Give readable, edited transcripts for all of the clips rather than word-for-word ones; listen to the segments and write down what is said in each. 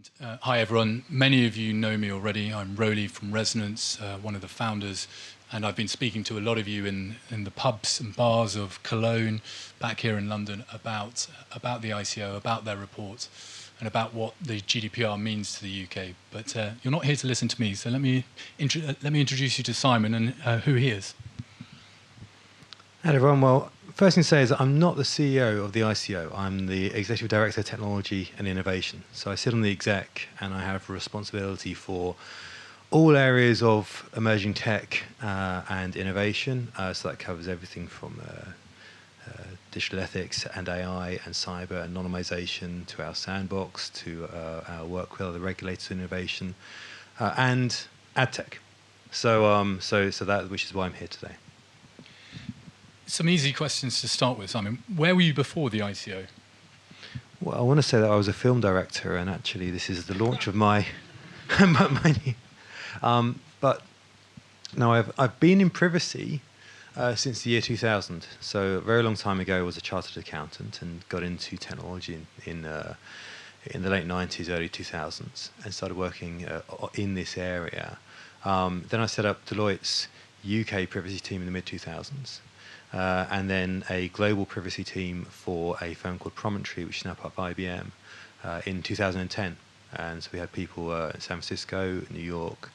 And hi, everyone. Many of you know me already. I'm Rolly from Rezonence, one of the founders, and I've been speaking to a lot of you in the pubs and bars of Cologne, back here in London, about the ICO, about their report, and about what the GDPR means to the UK. But you're not here to listen to me, so let me introduce you to Simon and who he is. Hello, everyone. Well, first thing to say is that I'm not the CEO of the ICO. I'm the Executive Director of Technology and Innovation. So I sit on the exec and I have responsibility for all areas of emerging tech and innovation. So that covers everything from digital ethics and AI and cyber and anonymization to our sandbox, to our work with other regulators in innovation and AdTech. So that, which is why I'm here today. Some easy questions to start with, Simon. Where were you before the ICO? Well, I want to say that I was a film director, and actually this is the launch of my but no, I've been in privacy since the year 2000. So a very long time ago, I was a chartered accountant and got into technology in the late 90s, early 2000s, and started working in this area. Then I set up Deloitte's UK privacy team in the mid 2000s. And then a global privacy team for a firm called Promontory, which is now part of IBM, in 2010. And so we had people in San Francisco, New York,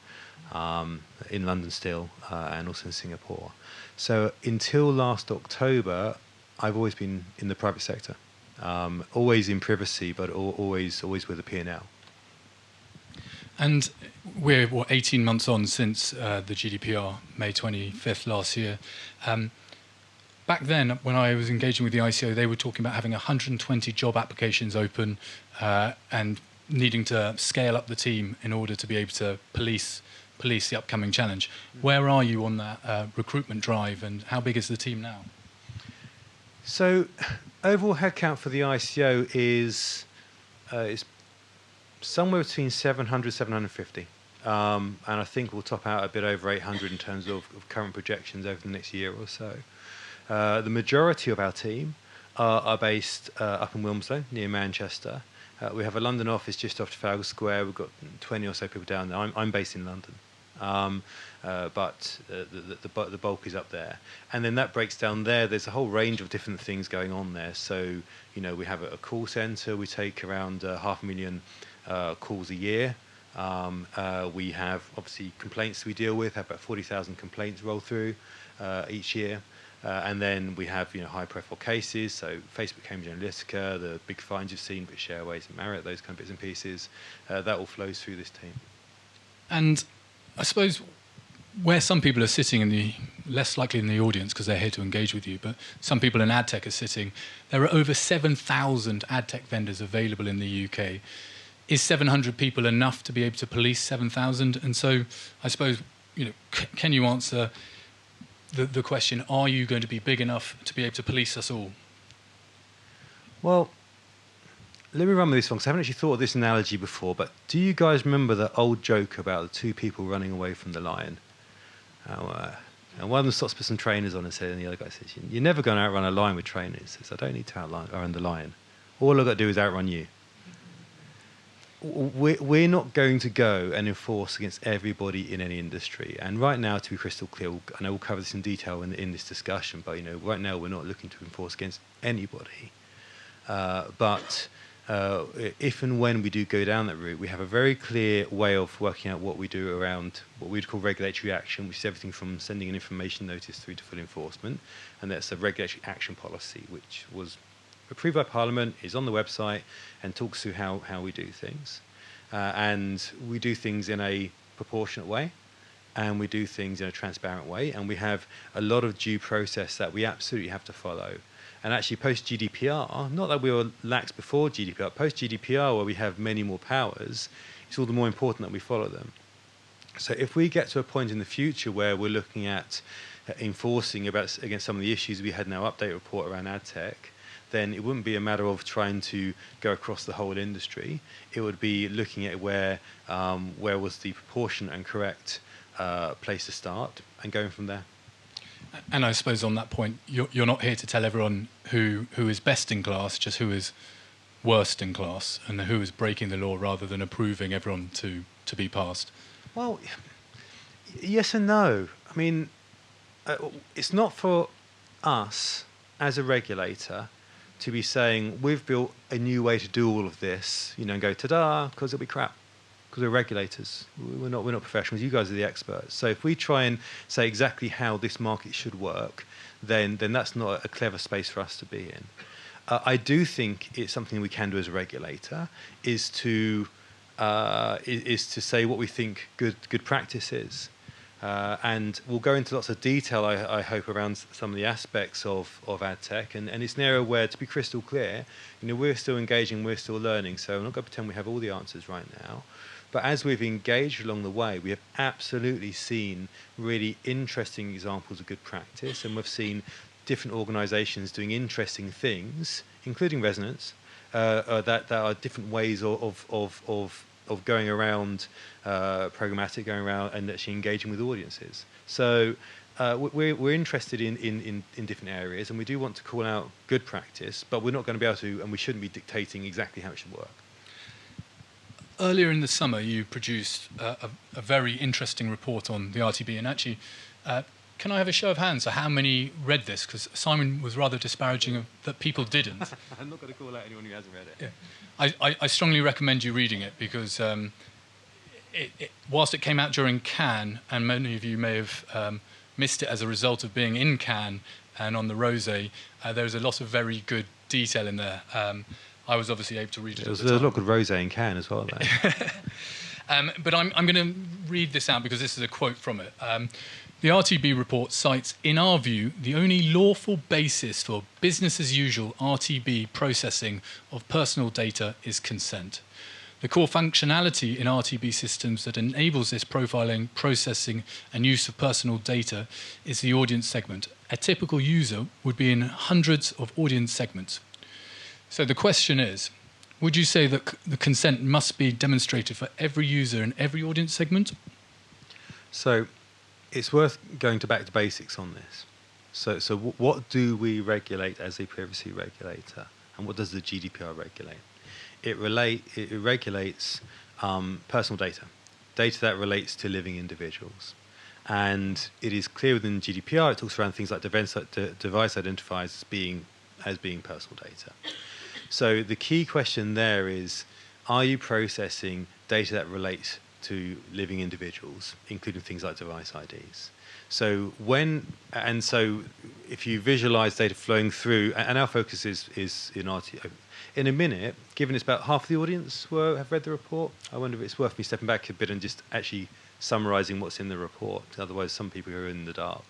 in London still, and also in Singapore. So until last October, I've always been in the private sector, always in privacy, but always with a P&L. And we're, 18 months on since the GDPR, May 25th last year. Back then, when I was engaging with the ICO, they were talking about having 120 job applications open and needing to scale up the team in order to be able to police the upcoming challenge. Where are you on that recruitment drive, and how big is the team now? So overall headcount for the ICO is somewhere between 700, 750. And I think we'll top out a bit over 800 in terms of current projections over the next year or so. The majority of our team are based up in Wilmslow, near Manchester. We have a London office just off Trafalgar Square. We've got 20 or so people down there. I'm based in London, but the bulk is up there. And then that breaks down there. There's a whole range of different things going on there. So, you know, we have a call centre. We take around 500,000 calls a year. We have, obviously, complaints we deal with. Have about 40,000 complaints roll through each year. And then we have, high-profile cases, so Facebook, Cambridge Analytica, the big fines you've seen, British Airways and Marriott, those kind of bits and pieces. That all flows through this team. And I suppose where some people are sitting less likely in the audience because they're here to engage with you, but some people in AdTech are sitting, there are over 7,000 AdTech vendors available in the UK. Is 700 people enough to be able to police 7,000? And so I suppose, can you answer the question, are you going to be big enough to be able to police us all? Well, let me run with this one, because I haven't actually thought of this analogy before, but do you guys remember the old joke about the two people running away from the lion? And one of them stops to put some trainers on and says, and the other guy says, you're never going to outrun a lion with trainers. He says, I don't need to outrun the lion. All I've got to do is outrun you. We're not going to go and enforce against everybody in any industry. And right now, to be crystal clear, I know we'll cover this in detail in this discussion, but right now we're not looking to enforce against anybody. But if and when we do go down that route, we have a very clear way of working out what we do around what we'd call regulatory action, which is everything from sending an information notice through to full enforcement. And that's a regulatory action policy, which was approved by Parliament, is on the website, and talks through how we do things. And we do things in a proportionate way, and we do things in a transparent way, and we have a lot of due process that we absolutely have to follow. And actually, post-GDPR, not that we were lax before GDPR, post-GDPR, where we have many more powers, it's all the more important that we follow them. So if we get to a point in the future where we're looking at enforcing against some of the issues we had in our update report around AdTech, then it wouldn't be a matter of trying to go across the whole industry. It would be looking at where was the proportionate and correct place to start and going from there. And I suppose on that point, you're not here to tell everyone who is best in class, just who is worst in class and who is breaking the law rather than approving everyone to be passed? Well, yes and no. I mean, it's not for us as a regulator to be saying we've built a new way to do all of this, and go ta-da, because it'll be crap. Because we're regulators, we're not professionals. You guys are the experts. So if we try and say exactly how this market should work, then that's not a clever space for us to be in. I do think it's something we can do as a regulator is to say what we think good practice is. And we'll go into lots of detail, I hope, around some of the aspects of AdTech. And it's an area where, to be crystal clear, we're still engaging, we're still learning. So I'm not going to pretend we have all the answers right now. But as we've engaged along the way, we have absolutely seen really interesting examples of good practice. And we've seen different organisations doing interesting things, including Rezonence, that are different ways of going around programmatic, going around and actually engaging with audiences. So we're interested in different areas, and we do want to call out good practice, but we're not going to be able to, and we shouldn't be dictating exactly how it should work. Earlier in the summer, you produced a very interesting report on the RTB, and actually, can I have a show of hands? So how many read this? Because Simon was rather disparaging of that people didn't. I'm not going to call out anyone who hasn't read it. Yeah. I strongly recommend you reading it because whilst it came out during Cannes, and many of you may have missed it as a result of being in Cannes and on the Rosé, there was a lot of very good detail in there. I was obviously able to read it. There's a lot of good rosé in Cannes as well, though. But I'm going to read this out because this is a quote from it. The RTB report cites, in our view, the only lawful basis for business as usual RTB processing of personal data is consent. The core functionality in RTB systems that enables this profiling, processing, and use of personal data is the audience segment. A typical user would be in hundreds of audience segments. So the question is, would you say that the consent must be demonstrated for every user in every audience segment? So it's worth going back to basics on this. So what do we regulate as a privacy regulator, and what does the GDPR regulate? It regulates personal data that relates to living individuals. And it is clear within GDPR, it talks around things like device identifiers as being personal data. So the key question there is, are you processing data that relates to living individuals, including things like device IDs? So if you visualize data flowing through, and our focus is in RTO, in a minute, given it's about half the audience have read the report, I wonder if it's worth me stepping back a bit and just actually summarizing what's in the report. Otherwise, some people are in the dark.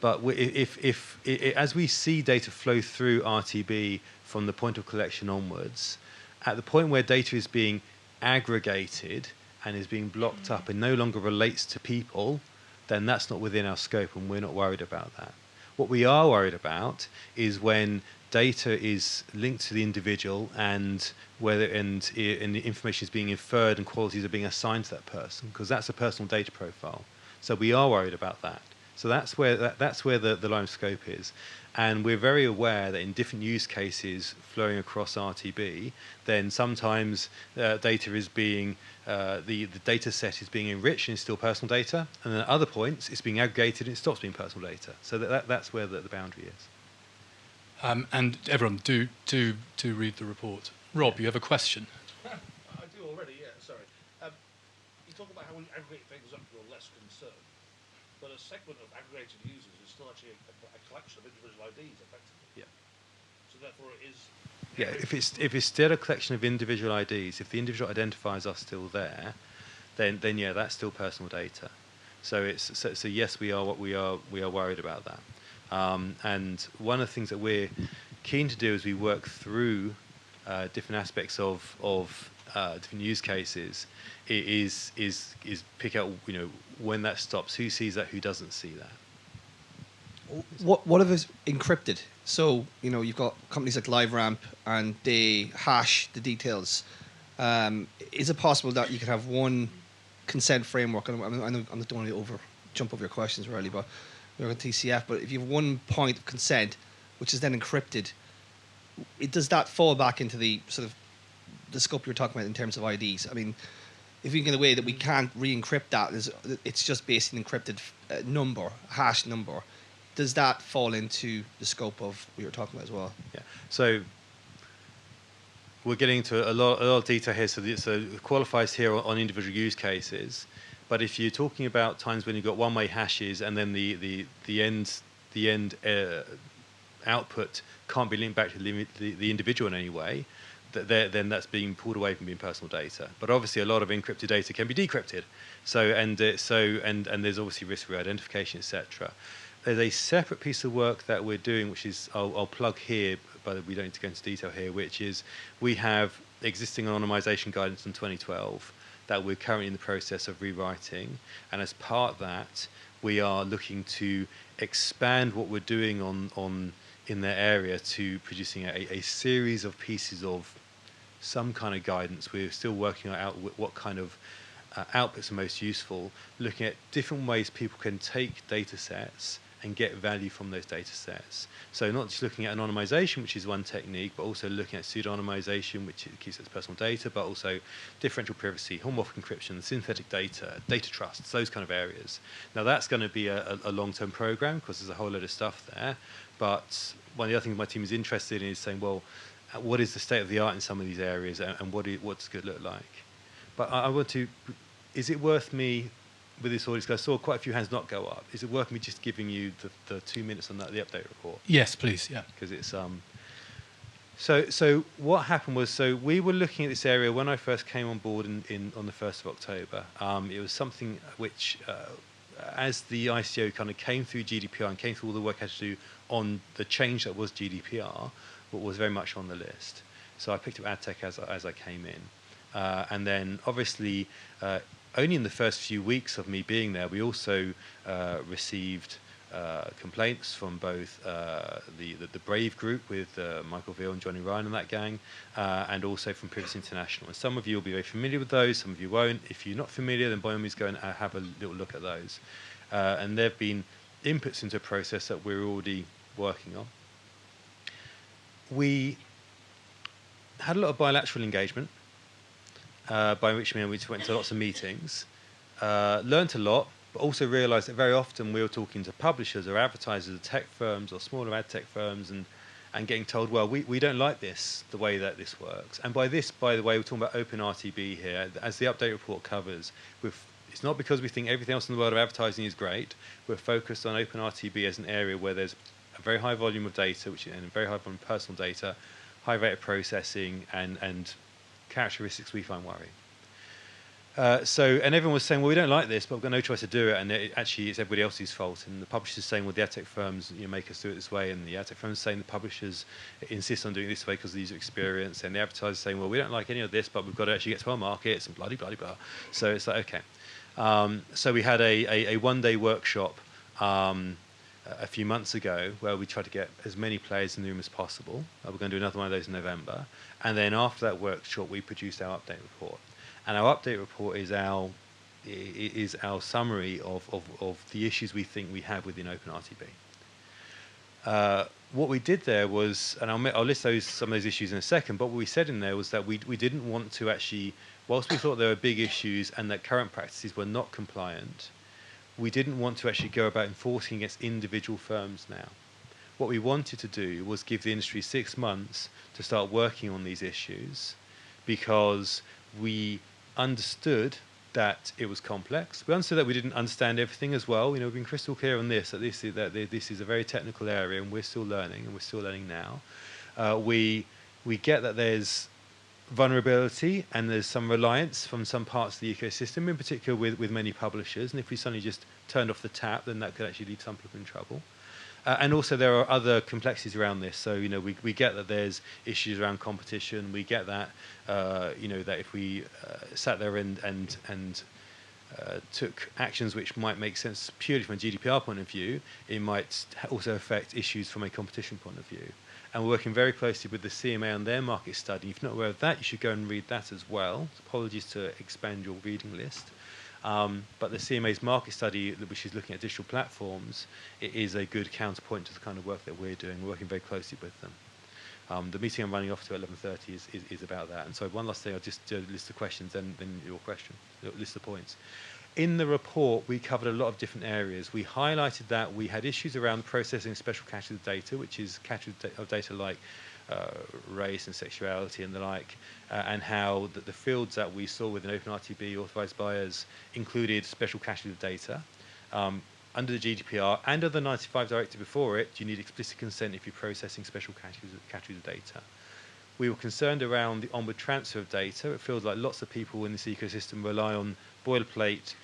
But as we see data flow through RTB from the point of collection onwards, at the point where data is being aggregated and is being blocked up and no longer relates to people, then that's not within our scope, and we're not worried about that. What we are worried about is when data is linked to the individual and the information is being inferred and qualities are being assigned to that person, because that's a personal data profile. So we are worried about that. So that's where the line of scope is. And we're very aware that in different use cases flowing across RTB, then sometimes data is being, the data set is being enriched and it's still personal data. And then at other points, it's being aggregated and it stops being personal data. So that's where the boundary is. And everyone, do read the report. Rob, you have a question? I do already, yeah, sorry. You talk about how we aggregate things up, you're less concerned. But a segment of aggregated users is still actually a collection of individual IDs, effectively. Yeah. So therefore it is... Yeah, if it's still a collection of individual IDs, if the individual identifiers are still there, then yeah, that's still personal data. So yes, we are worried about that. And one of the things that we're keen to do as we work through different aspects of different use cases is pick out when that stops, who sees that, who doesn't see that. What if it's encrypted? So you've got companies like LiveRamp and they hash the details. Is it possible that you could have one consent framework? And I know I'm not going to jump over your questions really, but we're on TCF. But if you have one point of consent, which is then encrypted, does that fall back into the sort of the scope you're talking about in terms of IDs? I mean, if you get a way that we can't re-encrypt that, it's just basically an encrypted number, hash number. Does that fall into the scope of what you're talking about as well? Yeah. So we're getting into a lot of detail here. So it qualifies here on individual use cases. But if you're talking about times when you've got one-way hashes and then the end output can't be linked back to the individual in any way, then that's being pulled away from being personal data. But obviously, a lot of encrypted data can be decrypted. And there's obviously risk re-identification, etc. There's a separate piece of work that we're doing, which is I'll plug here, but we don't need to go into detail here. Which is we have existing anonymization guidance in 2012 that we're currently in the process of rewriting, and as part of that, we are looking to expand what we're doing on in their area to producing a series of pieces of some kind of guidance. We're still working out what kind of outputs are most useful, looking at different ways people can take data sets and get value from those data sets. So not just looking at anonymization, which is one technique, but also looking at pseudonymization, which keeps its personal data, but also differential privacy, homomorphic encryption, synthetic data, data trusts, those kind of areas. Now that's going to be a long-term program because there's a whole load of stuff there. But one of the other things my team is interested in is saying, well, what is the state of the art in some of these areas, and what does good look like? But I want to, is it worth me, with this audience, because I saw quite a few hands not go up, is it worth me just giving you the 2 minutes on the update report? Yes, please, yeah. Because it's, so what happened was, so we were looking at this area when I first came on board on the 1st of October. It was something which, as the ICO kind of came through GDPR and came through all the work I had to do on the change that was GDPR, what was very much on the list. So I picked up AdTech as I came in. And then obviously, only in the first few weeks of me being there, we also received complaints from both the Brave group with Michael Veal and Johnny Ryan and that gang, and also from Privacy International. And some of you will be very familiar with those, some of you won't. If you're not familiar, then by all means go and have a little look at those. And there have been inputs into a process that we're already working on. We had a lot of bilateral engagement, by which I mean we went to lots of meetings, learnt a lot, but also realised that very often we were talking to publishers or advertisers, or tech firms or smaller ad tech firms, and getting told, well, we don't like this, the way that this works. And by this, by the way, we're talking about OpenRTB here. As the update report covers, it's not because we think everything else in the world of advertising is great. We're focused on OpenRTB as an area where there's a very high volume of data, and a very high volume of personal data, high rate of processing, and characteristics we find worrying. And everyone was saying, well, we don't like this, but we've got no choice to do it, and actually it's everybody else's fault. And the publishers saying, well, the AdTech firms make us do it this way, and the AdTech firms saying the publishers insist on doing it this way because of the user experience, and the advertisers saying, well, we don't like any of this, but we've got to actually get to our markets, and bloody, bloody, blah. So it's like, okay. So we had a one-day workshop a few months ago where we tried to get as many players in the room as possible. We're going to do another one of those in November. And then after that workshop, we produced our update report. And our update report is our summary of the issues we think we have within OpenRTB. What we did there was, and I'll list some of those issues in a second, but what we said in there was that we didn't want to actually, whilst we thought there were big issues and that current practices were not compliant, we didn't want to actually go about enforcing against individual firms now. What we wanted to do was give the industry 6 months to start working on these issues, because we understood that it was complex. We understood that we didn't understand everything as well. We've been crystal clear on this, that this is a very technical area, and we're still learning, and we're still learning now. We get that there's vulnerability and there's some reliance from some parts of the ecosystem, in particular with many publishers. And if we suddenly just turned off the tap, then that could actually lead some people in trouble. And also there are other complexities around this. So, we get that there's issues around competition. We get that, that if we sat there and took actions which might make sense purely from a GDPR point of view, it might also affect issues from a competition point of view. And we're working very closely with the CMA on their market study. If you're not aware of that, you should go and read that as well. Apologies to expand your reading list. But the CMA's market study, which is looking at digital platforms, it is a good counterpoint to the kind of work that we're doing. We're working very closely with them. The meeting I'm running off to at 11:30 is about that. And so one last thing, I'll just do a list of questions, then your question, list of points. In the report, we covered a lot of different areas. We highlighted that we had issues around processing special categories of data, which is categories of data like race and sexuality and the like, and how the fields that we saw within OpenRTB authorized buyers included special categories of data. Under the GDPR and under the 95 directive before it, you need explicit consent if you're processing special categories of data. We were concerned around the onward transfer of data. It feels like lots of people in this ecosystem rely on boilerplate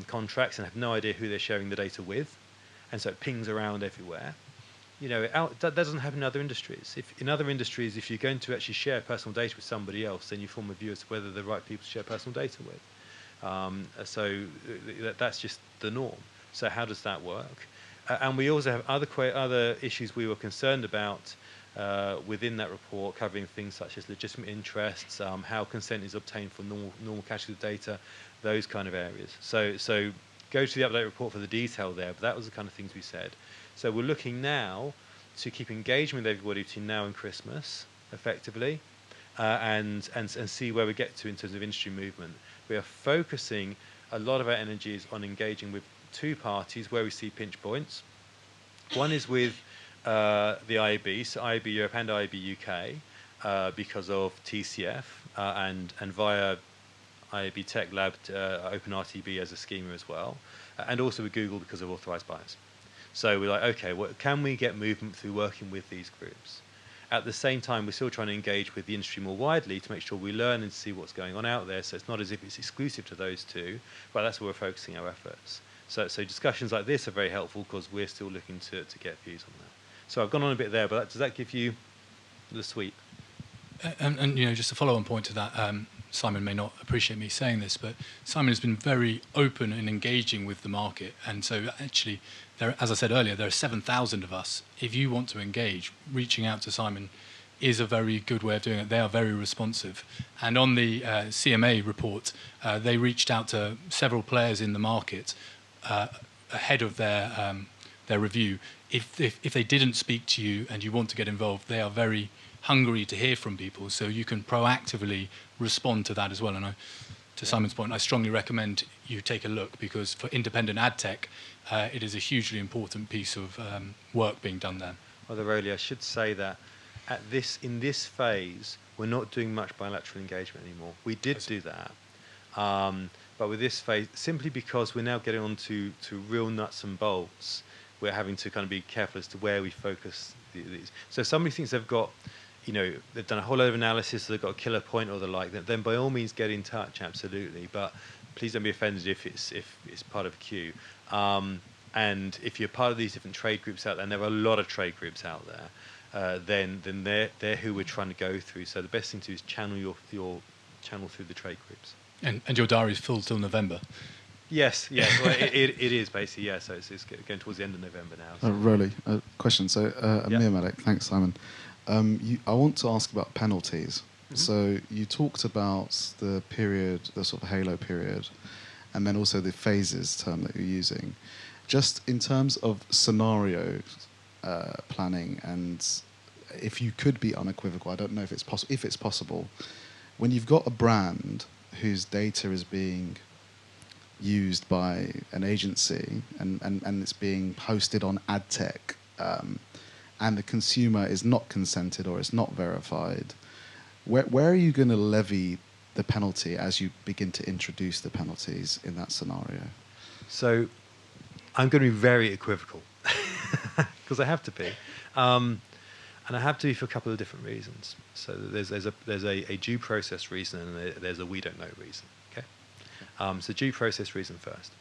contracts and have no idea who they're sharing the data with, and so it pings around everywhere. You know, that doesn't happen in other industries. In other industries, if you're going to actually share personal data with somebody else, then you form a view as to whether the right people to share personal data with. So that's just the norm. So how does that work? And we also have other issues we were concerned about within that report, covering things such as legitimate interests, how consent is obtained for normal categories of data, those kind of areas. So go to the update report for the detail there, but that was the kind of things we said. So we're looking now to keep engagement with everybody between now and Christmas, effectively, and see where we get to in terms of industry movement. We are focusing a lot of our energies on engaging with two parties where we see pinch points. One is with the IAB, so IAB Europe and IAB UK, because of TCF and via IAB Tech Lab, OpenRTB as a schema as well, and also with Google because of authorized buyers. So we're like, okay, can we get movement through working with these groups? At the same time, we're still trying to engage with the industry more widely to make sure we learn and see what's going on out there. So it's not as if it's exclusive to those two, but that's where we're focusing our efforts. So discussions like this are very helpful because we're still looking to get views on that. So I've gone on a bit there, but does that give you the sweep? And you know, just a follow-on point to that, Simon may not appreciate me saying this, but Simon has been very open in engaging with the market. And so actually, as I said earlier, there are 7,000 of us. If you want to engage, reaching out to Simon is a very good way of doing it. They are very responsive. And on the CMA report, they reached out to several players in the market ahead of their review. If they didn't speak to you and you want to get involved, they are very hungry to hear from people, so you can proactively respond to that as well. And to Simon's point, I strongly recommend you take a look, because for independent AdTech, it is a hugely important piece of work being done there. Although, Rolly, I should say that in this phase, we're not doing much bilateral engagement anymore. We did do that, but with this phase, simply because we're now getting on to real nuts and bolts, we're having to kind of be careful as to where we focus these. So if somebody thinks they've got, they've done a whole load of analysis, they've got a killer point or the like, then by all means get in touch, absolutely. But please don't be offended if it's part of a queue. And if you're part of these different trade groups out there, and there are a lot of trade groups out there, then they're who we're trying to go through. So the best thing to do is channel your channel through the trade groups. And your diary is full till November. Yes. Well, it is basically, yeah. So it's going towards the end of November now. So. Really, a question. So, Amir Malik, thanks, Simon. I want to ask about penalties. Mm-hmm. So you talked about the period, the sort of halo period, and then also the phases term that you're using. Just in terms of scenario planning, and if you could be unequivocal, I don't know if it's possible. If it's possible, when you've got a brand whose data is being used by an agency and it's being posted on AdTech, and the consumer is not consented or it's not verified, where are you going to levy the penalty as you begin to introduce the penalties in that scenario? So I'm going to be very equivocal because I have to be. And I have to be for a couple of different reasons. So there's a due process reason and there's a we don't know reason. Okay. So due process reason first.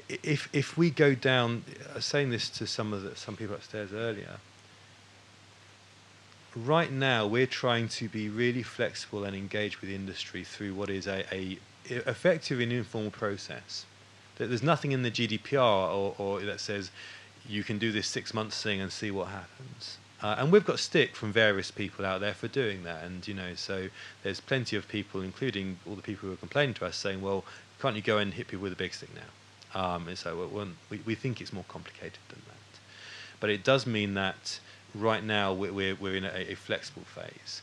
If we go down, saying this to some people upstairs earlier, right now we're trying to be really flexible and engage with the industry through what is a effective and informal process. There's nothing in the GDPR or that says you can do this 6 months thing and see what happens. And we've got stick from various people out there for doing that. And, so there's plenty of people, including all the people who are complaining to us, saying, well, can't you go and hit people with a big stick now? And so we think it's more complicated than that. But it does mean that right now we're in a flexible phase.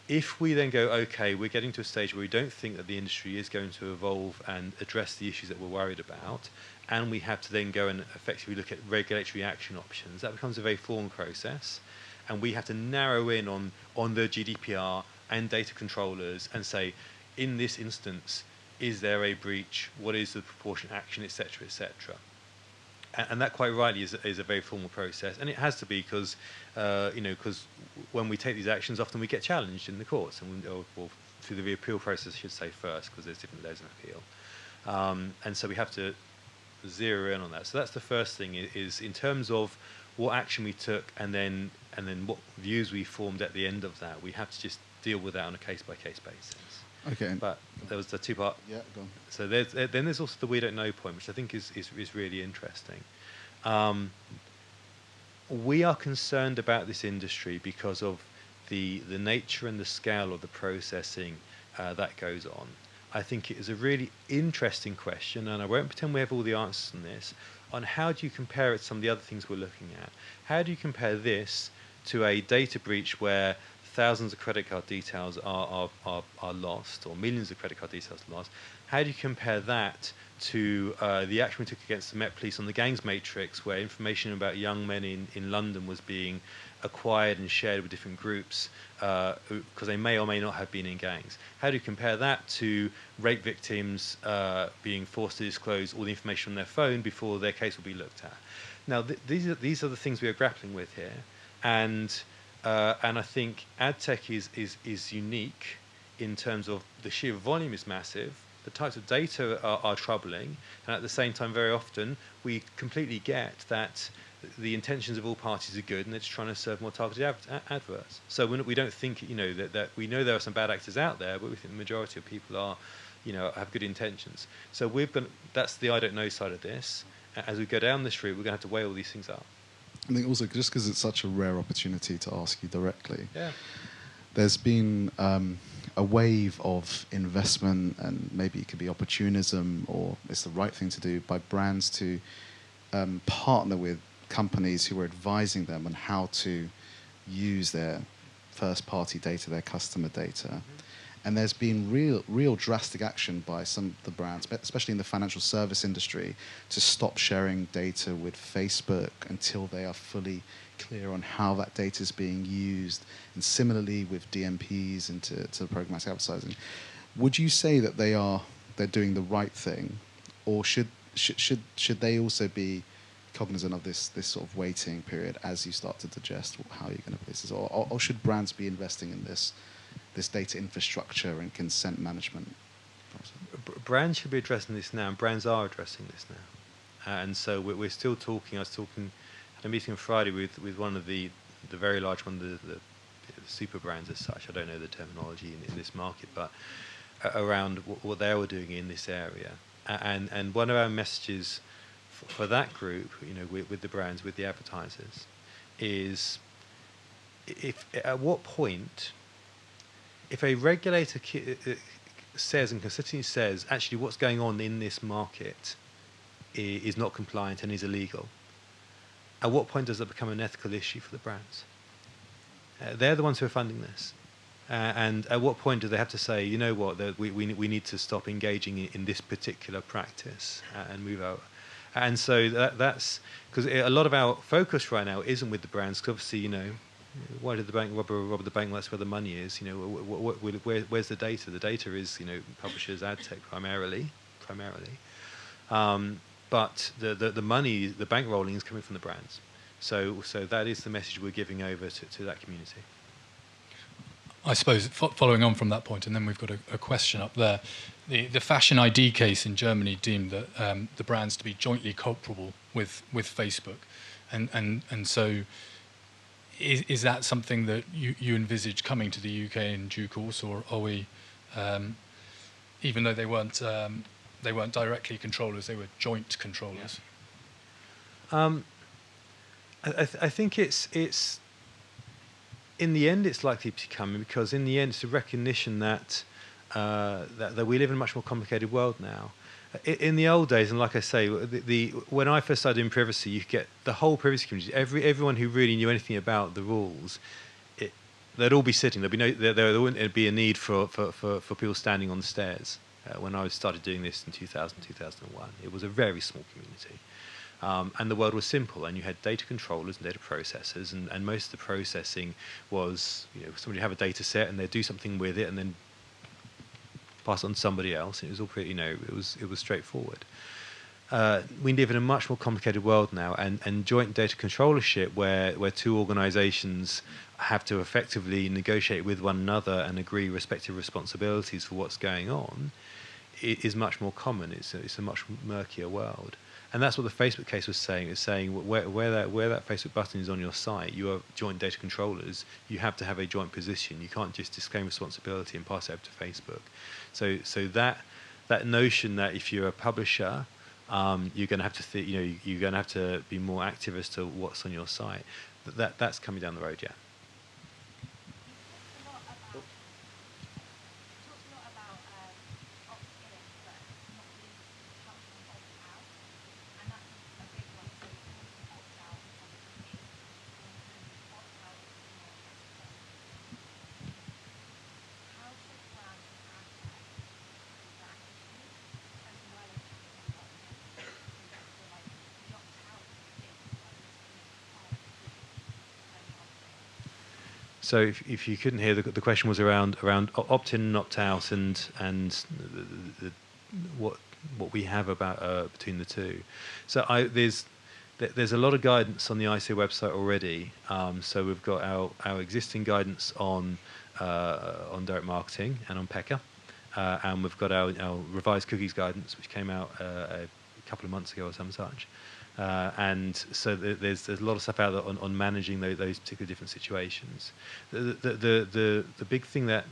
If we then go, okay, we're getting to a stage where we don't think that the industry is going to evolve and address the issues that we're worried about, and we have to then go and effectively look at regulatory action options, that becomes a very formal process, and we have to narrow in on the GDPR and data controllers and say, in this instance, is there a breach? What is the proportionate action, etc., etc. And that, quite rightly, is a very formal process, and it has to be because, because when we take these actions, often we get challenged in the courts, and or through the appeal process, I should say first, because there's different layers of appeal, and so we have to zero in on that. So that's the first thing: is in terms of what action we took, and then what views we formed at the end of that. We have to just deal with that on a case-by-case basis. Okay. But there was the two-part. Yeah, go on. So then there's also the we don't know point, which I think is really interesting. We are concerned about this industry because of the nature and the scale of the processing that goes on. I think it is a really interesting question, and I won't pretend we have all the answers on this, on how do you compare it to some of the other things we're looking at. How do you compare this to a data breach where thousands of credit card details are lost, or millions of credit card details are lost? How do you compare that to the action we took against the Met Police on the gangs matrix, where information about young men in London was being acquired and shared with different groups because they may or may not have been in gangs? How do you compare that to rape victims being forced to disclose all the information on their phone before their case will be looked at? Now, these are the things we are grappling with here, and I think AdTech is unique in terms of the sheer volume is massive, the types of data are troubling, and at the same time, very often, we completely get that the intentions of all parties are good, and they're just trying to serve more targeted adverts. So we don't think, that we know there are some bad actors out there, but we think the majority of people are, have good intentions. So that's the I don't know side of this. As we go down this route, we're going to have to weigh all these things up. I think also, just because it's such a rare opportunity to ask you directly, Yeah. there's been a wave of investment, and maybe it could be opportunism, or it's the right thing to do, by brands to partner with companies who are advising them on how to use their first-party data, their customer data. Mm-hmm. And there's been real drastic action by some of the brands, especially in the financial service industry, to stop sharing data with Facebook until they are fully clear on how that data is being used. And similarly with DMPs into the programmatic advertising. Would you say that they're doing the right thing, or should they also be cognizant of this sort of waiting period as you start to digest how you're going to place this, or should brands be investing in this data infrastructure and consent management? Brands should be addressing this now, and brands are addressing this now. And so we're still talking. I had a meeting on Friday with one of the very large one, the super brands as such. I don't know the terminology in this market, but around what they were doing in this area. And one of our messages for that group, with the brands, with the advertisers, is at what point, if a regulator says and consistently says, actually what's going on in this market is not compliant and is illegal, at what point does that become an ethical issue for the brands? They're the ones who are funding this. And at what point do they have to say, you know what, that we need to stop engaging in this particular practice and move out? And so that's because a lot of our focus right now isn't with the brands, because obviously, why did the bank rob the bank? Well, that's where the money is. Where's the data? The data is, publishers, AdTech primarily. But the money, the bank rolling, is coming from the brands. So that is the message we're giving over to that community. I suppose following on from that point, and then we've got a question up there. The fashion ID case in Germany deemed that the brands to be jointly culpable with Facebook, and so is that something that you envisage coming to the UK in due course, or are we, even though they weren't directly controllers, they were joint controllers? Yeah. I think it's in the end it's likely to come, because in the end it's a recognition that we live in a much more complicated world now, In the old days, and like I say, when I first started in privacy, you could get the whole privacy community, everyone who really knew anything about the rules. They'd all be sitting. There wouldn't be a need for people standing on the stairs. When I started doing this in 2000, 2001, it was a very small community. And the world was simple, and you had data controllers and data processors, and most of the processing was, somebody would have a data set and they'd do something with it and then pass it on to somebody else. And it was all pretty, it was straightforward. We live in a much more complicated world now, and joint data controllership, where two organisations have to effectively negotiate with one another and agree respective responsibilities for what's going on, is much more common. It's a much murkier world. And that's what the Facebook case was saying. It's saying where that Facebook button is on your site, you are joint data controllers. You have to have a joint position. You can't just disclaim responsibility and pass it over to Facebook. So that notion that if you're a publisher, you're going to have to you're going to have to be more active as to what's on your site. That's coming down the road, yeah. So if you couldn't hear, the question was around opt-in and opt-out, and what we have about between the two. So there's a lot of guidance on the ICO website already. So we've got our existing guidance on direct marketing and on PECA, and we've got our revised cookies guidance, which came out a couple of months ago or some such. And so there's a lot of stuff out there on managing those particular different situations. The big thing that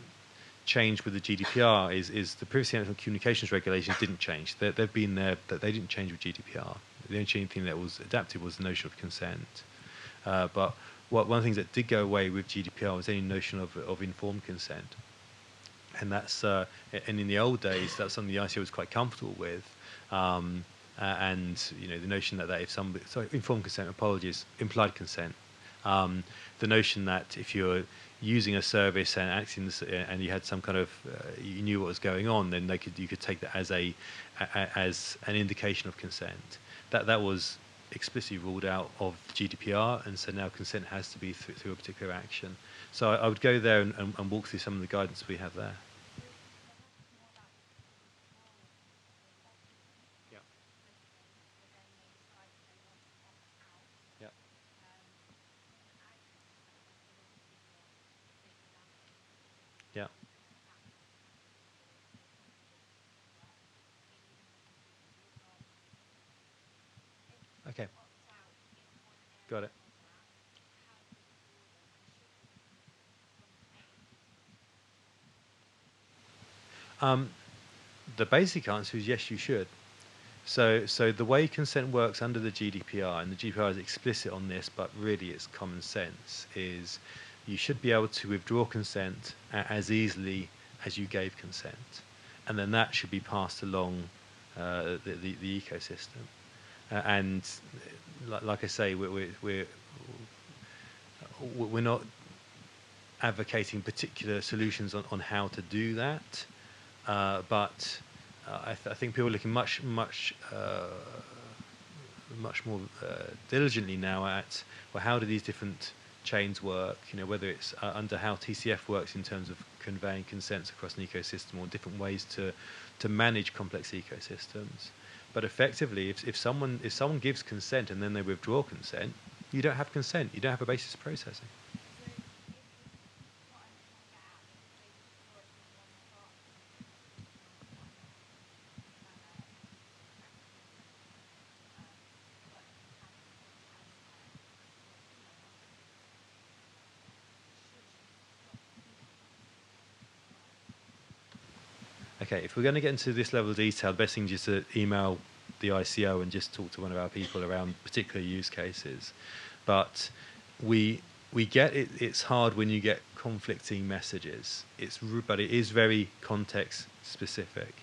changed with the GDPR is the privacy and communications regulations didn't change. They've been there, but they didn't change with GDPR. The only thing that was adapted was the notion of consent. But one of the things that did go away with GDPR was any notion of informed consent. And that's and in the old days, that's something the ICO was quite comfortable with. And the notion that if somebody, informed consent, apologies, implied consent. The notion that if you're using a service and acting and you had some kind of you knew what was going on, then you could take that as an indication of consent. That was explicitly ruled out of GDPR, and so now consent has to be through a particular action. So I would go there and walk through some of the guidance we have there. Yeah. Okay. Got it. The basic answer is yes, you should. So the way consent works under the GDPR, and the GDPR is explicit on this, but really it's common sense, is you should be able to withdraw consent as easily as you gave consent, and then that should be passed along the ecosystem. And like I say, we're not advocating particular solutions on how to do that, but I think people are looking much more diligently now at, well, how do these different chains work? Whether it's under how TCF works in terms of conveying consents across an ecosystem, or different ways to manage complex ecosystems. But effectively, if someone gives consent and then they withdraw consent, you don't have consent. You don't have a basis of processing. Okay, if we're going to get into this level of detail, the best thing is just to email the ICO and just talk to one of our people around particular use cases. But we get it. It's hard when you get conflicting messages. But it is very context specific.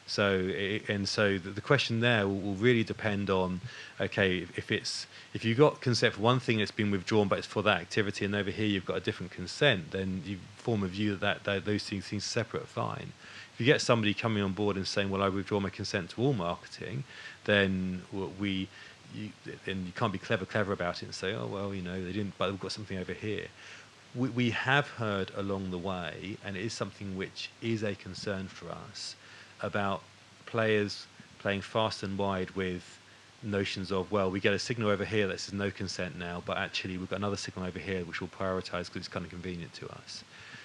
So the question there will really depend on, okay, if you've got consent for one thing that's been withdrawn, but it's for that activity, and over here you've got a different consent, then you form a view that those things are separate. Fine. If you get somebody coming on board and saying, well, I withdraw my consent to all marketing, then then you can't be clever about it and say, oh well, they didn't, but we've got something over here. We have heard along the way, and it is something which is a concern for us, about players playing fast and wide with notions of, well, we get a signal over here that says no consent now, but actually we've got another signal over here which we'll prioritise because it's kind of convenient to us,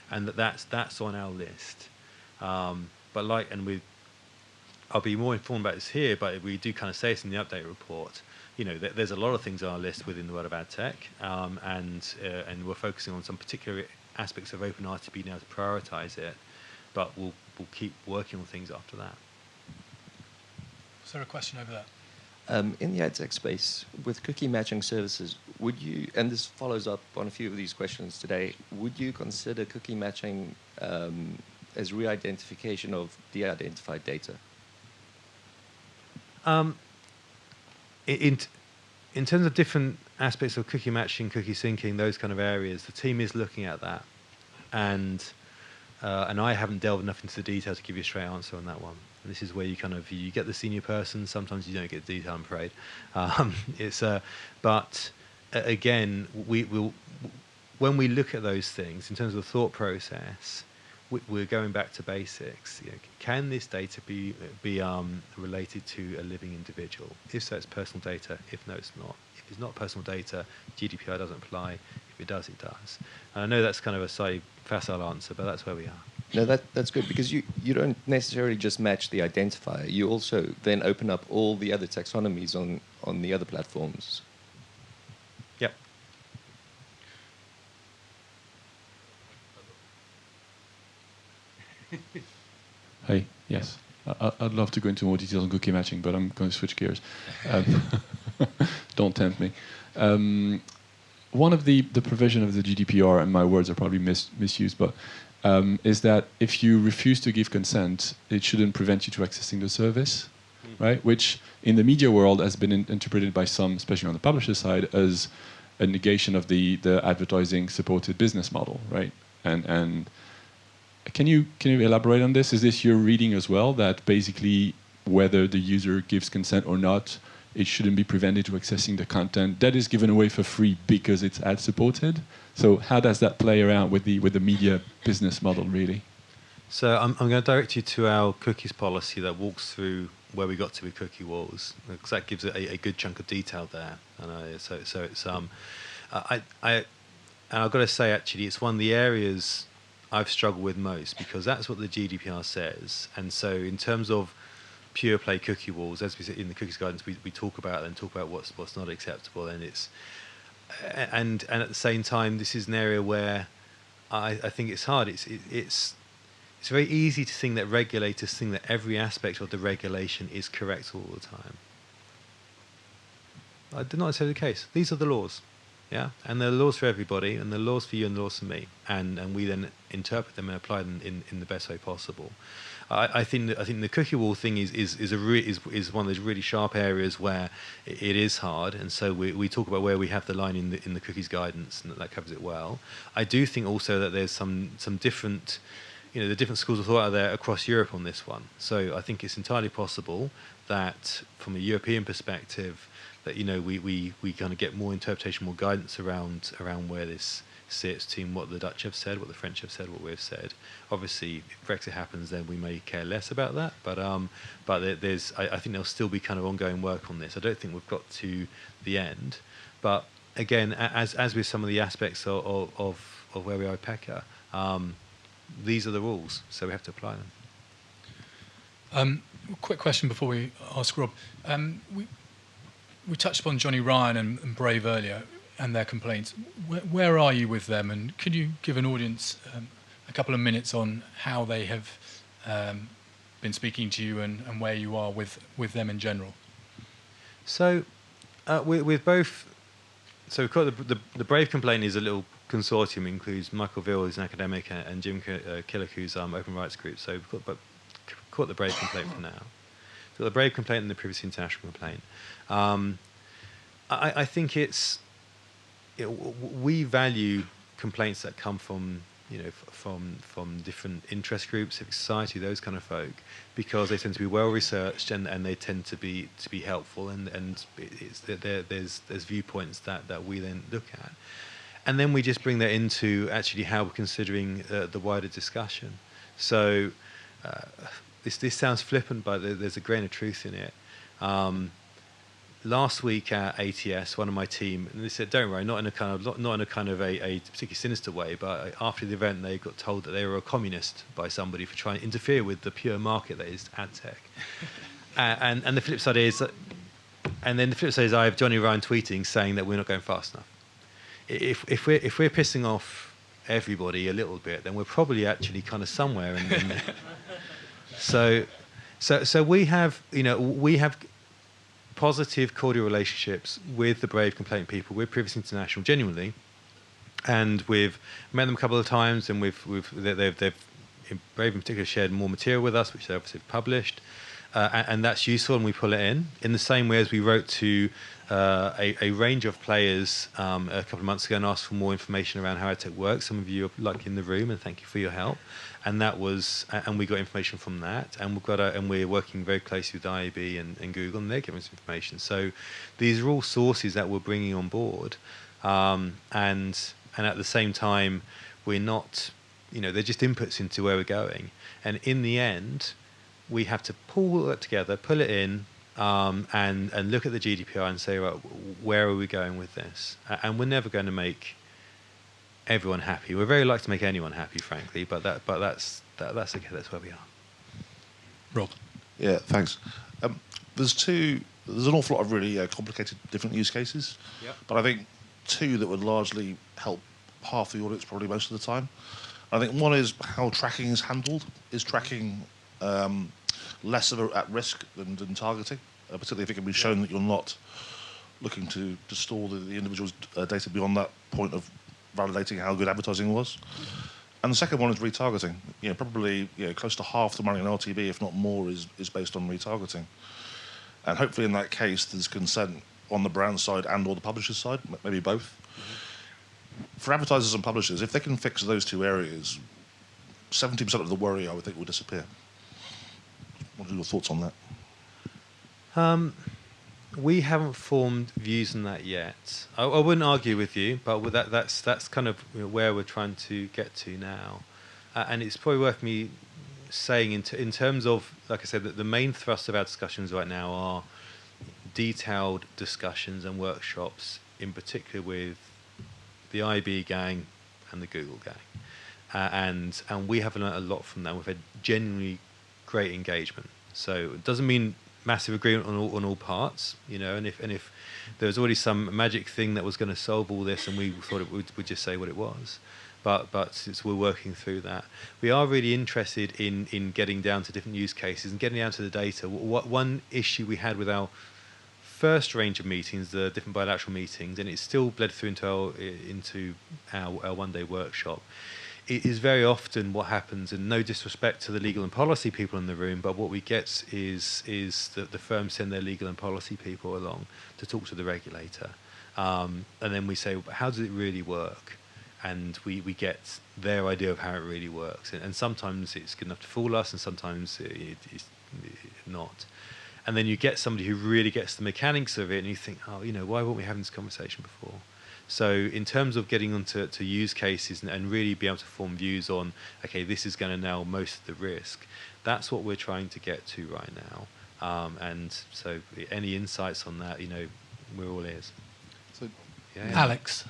and that's on our list. I'll be more informed about this here, but we do kind of say this in the update report. There's a lot of things on our list within the world of AdTech, and we're focusing on some particular aspects of OpenRT being able to prioritise it, but we'll keep working on things after that. Is there a question over there? In the AdTech space, with cookie matching services, would you, and this follows up on a few of these questions today, would you consider cookie matching as re-identification of de-identified data? In terms of different aspects of cookie matching, cookie syncing, those kind of areas, the team is looking at that, and I haven't delved enough into the detail to give you a straight answer on that one. And this is where you get the senior person. Sometimes you don't get the detail, I'm afraid. But again, when we look at those things in terms of the thought process, we're going back to basics. Can this data be related to a living individual? If so, it's personal data. If no, it's not. If it's not personal data, GDPR doesn't apply. If it does, it does. And I know that's kind of a slightly facile answer, but that's where we are. No, that's good, because you don't necessarily just match the identifier. You also then open up all the other taxonomies on the other platforms. Yep. Hey, yes. I'd love to go into more details on cookie matching, but I'm going to switch gears. Don't tempt me. One of the provision of the GDPR, and my words are probably misused, but is that if you refuse to give consent, it shouldn't prevent you to accessing the service, right? Which in the media world has been interpreted by some, especially on the publisher side, as a negation of the advertising supported business model, right? And can you elaborate on this? Is this your reading as well, that basically whether the user gives consent or not, it shouldn't be prevented to accessing the content that is given away for free because it's ad supported? So how does that play around with the media business model, really? So I'm going to direct you to our cookies policy that walks through where we got to with cookie walls, because that gives it a good chunk of detail there. And so it's and I've got to say, actually, it's one of the areas I've struggled with most, because that's what the GDPR says. And so in terms of pure play cookie walls, as we said in the cookies guidance, we talk about what's not acceptable, and and at the same time, this is an area where I think it's hard. It's very easy to think that regulators think that every aspect of the regulation is correct all the time. I did not say the case. These are the laws, yeah, and they're laws for everybody, and they're laws for you and laws for me, and we then interpret them and apply them in the best way possible. I think the cookie wall thing is one of those really sharp areas where it is hard, and so we talk about where we have the line in the cookies guidance, and that covers it well. I do think also that there's some different, the different schools of thought out there across Europe on this one. So I think it's entirely possible that from a European perspective, that we kind of get more interpretation, more guidance around where this sits, between what the Dutch have said, what the French have said, what we've said. Obviously, if Brexit happens, then we may care less about that. But I think there'll still be kind of ongoing work on this. I don't think we've got to the end. But again, as with some of the aspects of where we are at PECA, these are the rules, so we have to apply them. Quick question before we ask Rob. We touched upon Johnny Ryan and Brave earlier and their complaints. Where are you with them? And could you give an audience a couple of minutes on how they have been speaking to you and where you are with them in general? So with both, so we've got the Brave complaint is a little consortium, includes Michael Vill, who's an academic, and Jim Killick, who's Open Rights Group. So we've got put the Brave complaint for now. So the Brave complaint and the Privacy International complaint. I think we value complaints that come from from different interest groups, civic society, those kind of folk, because they tend to be well researched and they tend to be helpful, and there's viewpoints that we then look at, and then we just bring that into actually how we're considering the wider discussion. So this sounds flippant, but there's a grain of truth in it. Last week at ATS, one of my team, and they said, "Don't worry, not in a kind of a particularly sinister way, but after the event, they got told that they were a communist by somebody for trying to interfere with the pure market that is AdTech." And the flip side is, I have Johnny Ryan tweeting saying that we're not going fast enough. If we're pissing off everybody a little bit, then we're probably actually kind of somewhere in there. So we have positive, cordial relationships with the Brave complaint people, with Privacy International, genuinely, and we've met them a couple of times, and they've Brave in particular shared more material with us, which they obviously published, and that's useful, and we pull it in the same way as we wrote to a range of players a couple of months ago and asked for more information around how AdTech works. Some of you are like in the room, and thank you for your help. And we got information from that, and we're working very closely with IAB and Google, and they're giving us information. So these are all sources that we're bringing on board, and at the same time, we're not, they're just inputs into where we're going. And in the end, we have to pull that together, pull it in, and look at the GDPR and say, well, where are we going with this? And we're never going to make everyone happy. We're very likely to make anyone happy, frankly, but that's okay. That's where we are. Rob. Yeah, thanks. There's an awful lot of really complicated different use cases, Yep. but I think two that would largely help half the audience probably most of the time. I think one is how tracking is handled. Is tracking less of at risk than targeting, particularly if it can be shown that you're not looking to store the individual's data beyond that point of validating how good advertising was. And the second one is retargeting. Probably close to half the money in LTV, if not more, is based on retargeting. And hopefully in that case, there's consent on the brand side and or the publisher side, maybe both. Mm-hmm. For advertisers and publishers, if they can fix those two areas, 70% of the worry, I would think, will disappear. What are your thoughts on that? We haven't formed views on that yet. I wouldn't argue with you, but with that's kind of where we're trying to get to now. And it's probably worth me saying in terms of, like I said, that the main thrust of our discussions right now are detailed discussions and workshops, in particular with the IB gang and the Google gang. And we have learned a lot from them. We've had genuinely great engagement. So it doesn't mean massive agreement on all parts, and if there was already some magic thing that was going to solve all this, and we thought we'd just say what it was, but since we're working through that, we are really interested in getting down to different use cases and getting down to the data. One issue we had with our first range of meetings, the different bilateral meetings, and it's still bled through into our one-day workshop. It is very often what happens, and no disrespect to the legal and policy people in the room, but what we get is that the firms send their legal and policy people along to talk to the regulator. And then we say, well, how does it really work? And we get their idea of how it really works. And sometimes it's good enough to fool us, and sometimes it's not. And then you get somebody who really gets the mechanics of it, and you think, why weren't we having this conversation before? So in terms of getting onto use cases and really be able to form views on, okay, this is going to nail most of the risk, that's what we're trying to get to right now. And so any insights on that, we're all ears. So, yeah. Alex.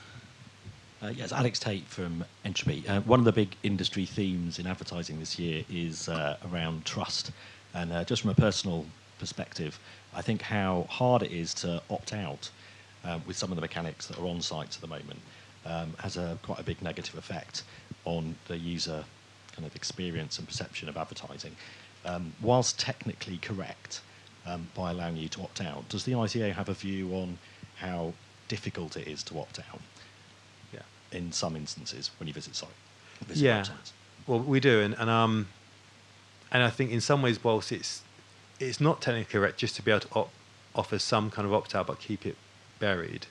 Yes, Alex Tate from Entropy. One of the big industry themes in advertising this year is around trust. And just from a personal perspective, I think how hard it is to opt out with some of the mechanics that are on sites at the moment has quite a big negative effect on the user kind of experience and perception of advertising. Whilst technically correct by allowing you to opt out, does the ICA have a view on how difficult it is to opt out? Yeah. In some instances when you visit yeah. websites? Well, we do, and I think in some ways, whilst it's not technically correct just to be able to offer some kind of opt out but keep it buried,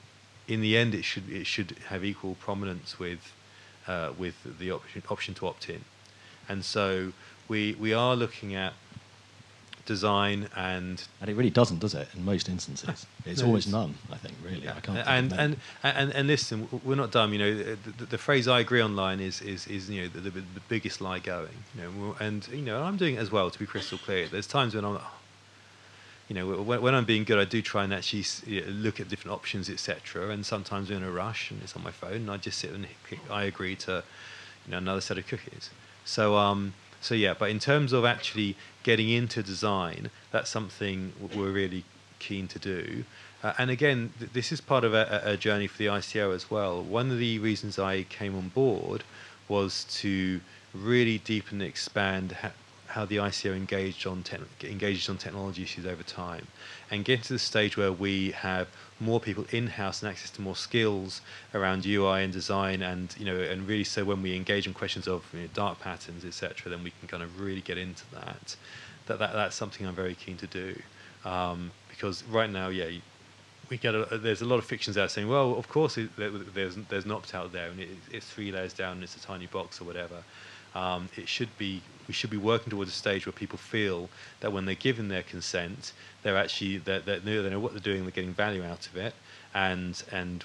in the end it should have equal prominence with the option to opt in. And so we are looking at design and it really doesn't, does it? In most instances, it's No, always it's- none. I think really. I can't. think of many. and listen, we're not dumb. You know, the phrase "I agree" online is you know the biggest lie going. You know, and you know I'm doing it as well. To be crystal clear, there's times when I'm, you know, when I'm being good, I do try and actually look at different options, etc. And sometimes I'm in a rush and it's on my phone, and I just sit and click "I agree" to, you know, another set of cookies. So yeah, but in terms of actually getting into design, that's something we're really keen to do. And again, this is part of a journey for the ICO as well. One of the reasons I came on board was to really deepen and expand how the ICO engages on technology issues over time, and get to the stage where we have more people in-house and access to more skills around UI and design, and you know, and really so when we engage in questions of, you know, dark patterns, etc., then we can kind of really get into that. That's something I'm very keen to do, because right now, yeah, we get there's a lot of fictions out saying, well, of course there's an opt out there, and it's 3 layers down, and it's a tiny box or whatever. We should be working towards a stage where people feel that when they're given their consent, they're actually they know what they're doing, they're getting value out of it, and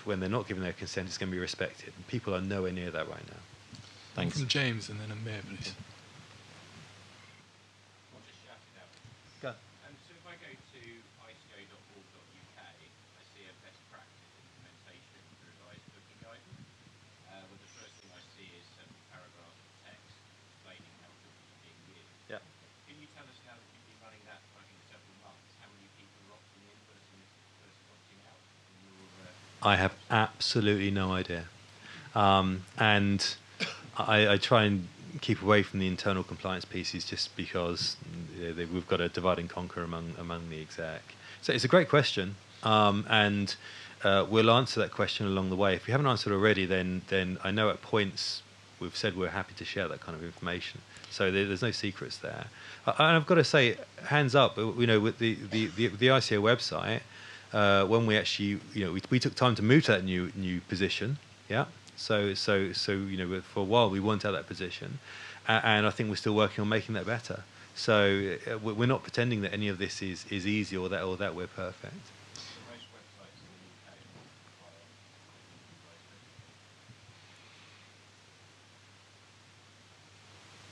when they're not given their consent, it's going to be respected. And people are nowhere near that right now. Thanks. From James and then Amir, please. Go. So if I go to ico.org.uk, I see a best practice implementation for revised cookie guidance. Well, the first thing I see is several paragraphs of text explaining how cookies are being used. Yeah. Can you tell us now that you've been running that for, I think, several months, how many people are opting in versus opting out in your... I have absolutely no idea, and I try and keep away from the internal compliance pieces just because we've got a divide and conquer among the exec. So it's a great question, and we'll answer that question along the way. If we haven't answered already, then I know at points we've said we're happy to share that kind of information. So there's no secrets there. And I've got to say, hands up, you know, with the ICO website, when we actually, you know, we took time to move to that new position, yeah. So you know, for a while we weren't at that position, and I think we're still working on making that better. So we're not pretending that any of this is easy or that we're perfect.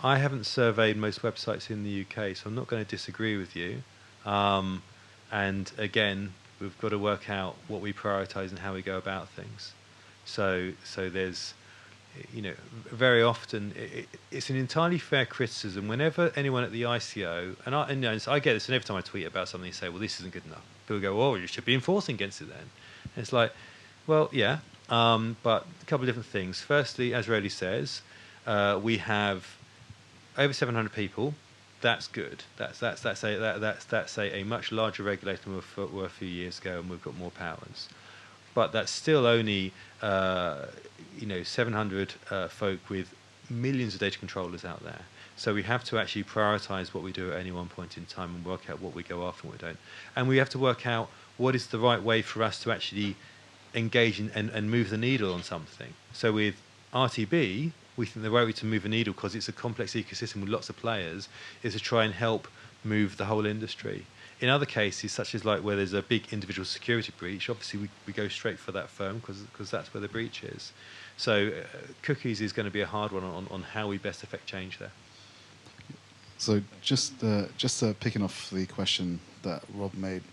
I haven't surveyed most websites in the UK, so I'm not going to disagree with you. And again, we've got to work out what we prioritise and how we go about things. So there's, you know, very often it's an entirely fair criticism whenever anyone at the ICO, and you know, so I get this, and every time I tweet about something, you say, well, this isn't good enough. People go, oh, you should be enforcing against it then. And it's like, well, yeah, but a couple of different things. Firstly, as Rayleigh says, we have over 700 people. That's good. That's a much larger regulator than we were a few years ago, and we've got more powers. But that's still only, you know, 700 folk with millions of data controllers out there. So we have to actually prioritise what we do at any one point in time and work out what we go after and what we don't. And we have to work out what is the right way for us to actually engage and move the needle on something. So with RTB, we think the right way to move a needle, because it's a complex ecosystem with lots of players, is to try and help move the whole industry. In other cases, such as like where there's a big individual security breach, obviously we go straight for that firm because that's where the breach is. So cookies is going to be a hard one on how we best affect change there. So just picking off the question that Rob made,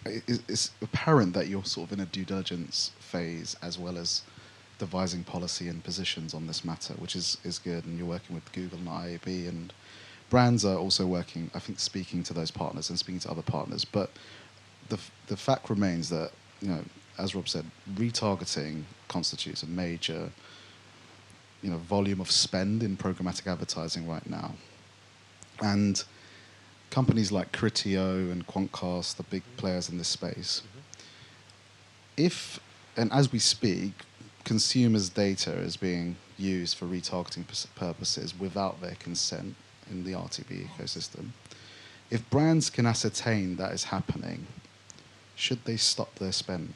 it's apparent that you're sort of in a due diligence phase as well as devising policy and positions on this matter, which is good, and you're working with Google and IAB, and brands are also working, I think, speaking to those partners and speaking to other partners. But the fact remains that, you know, as Rob said, retargeting constitutes a major, you know, volume of spend in programmatic advertising right now. And companies like Criteo and Quantcast, the big players in this space, if, and as we speak, consumers' data is being used for retargeting purposes without their consent in the RTB ecosystem. If brands can ascertain that is happening, should they stop their spend?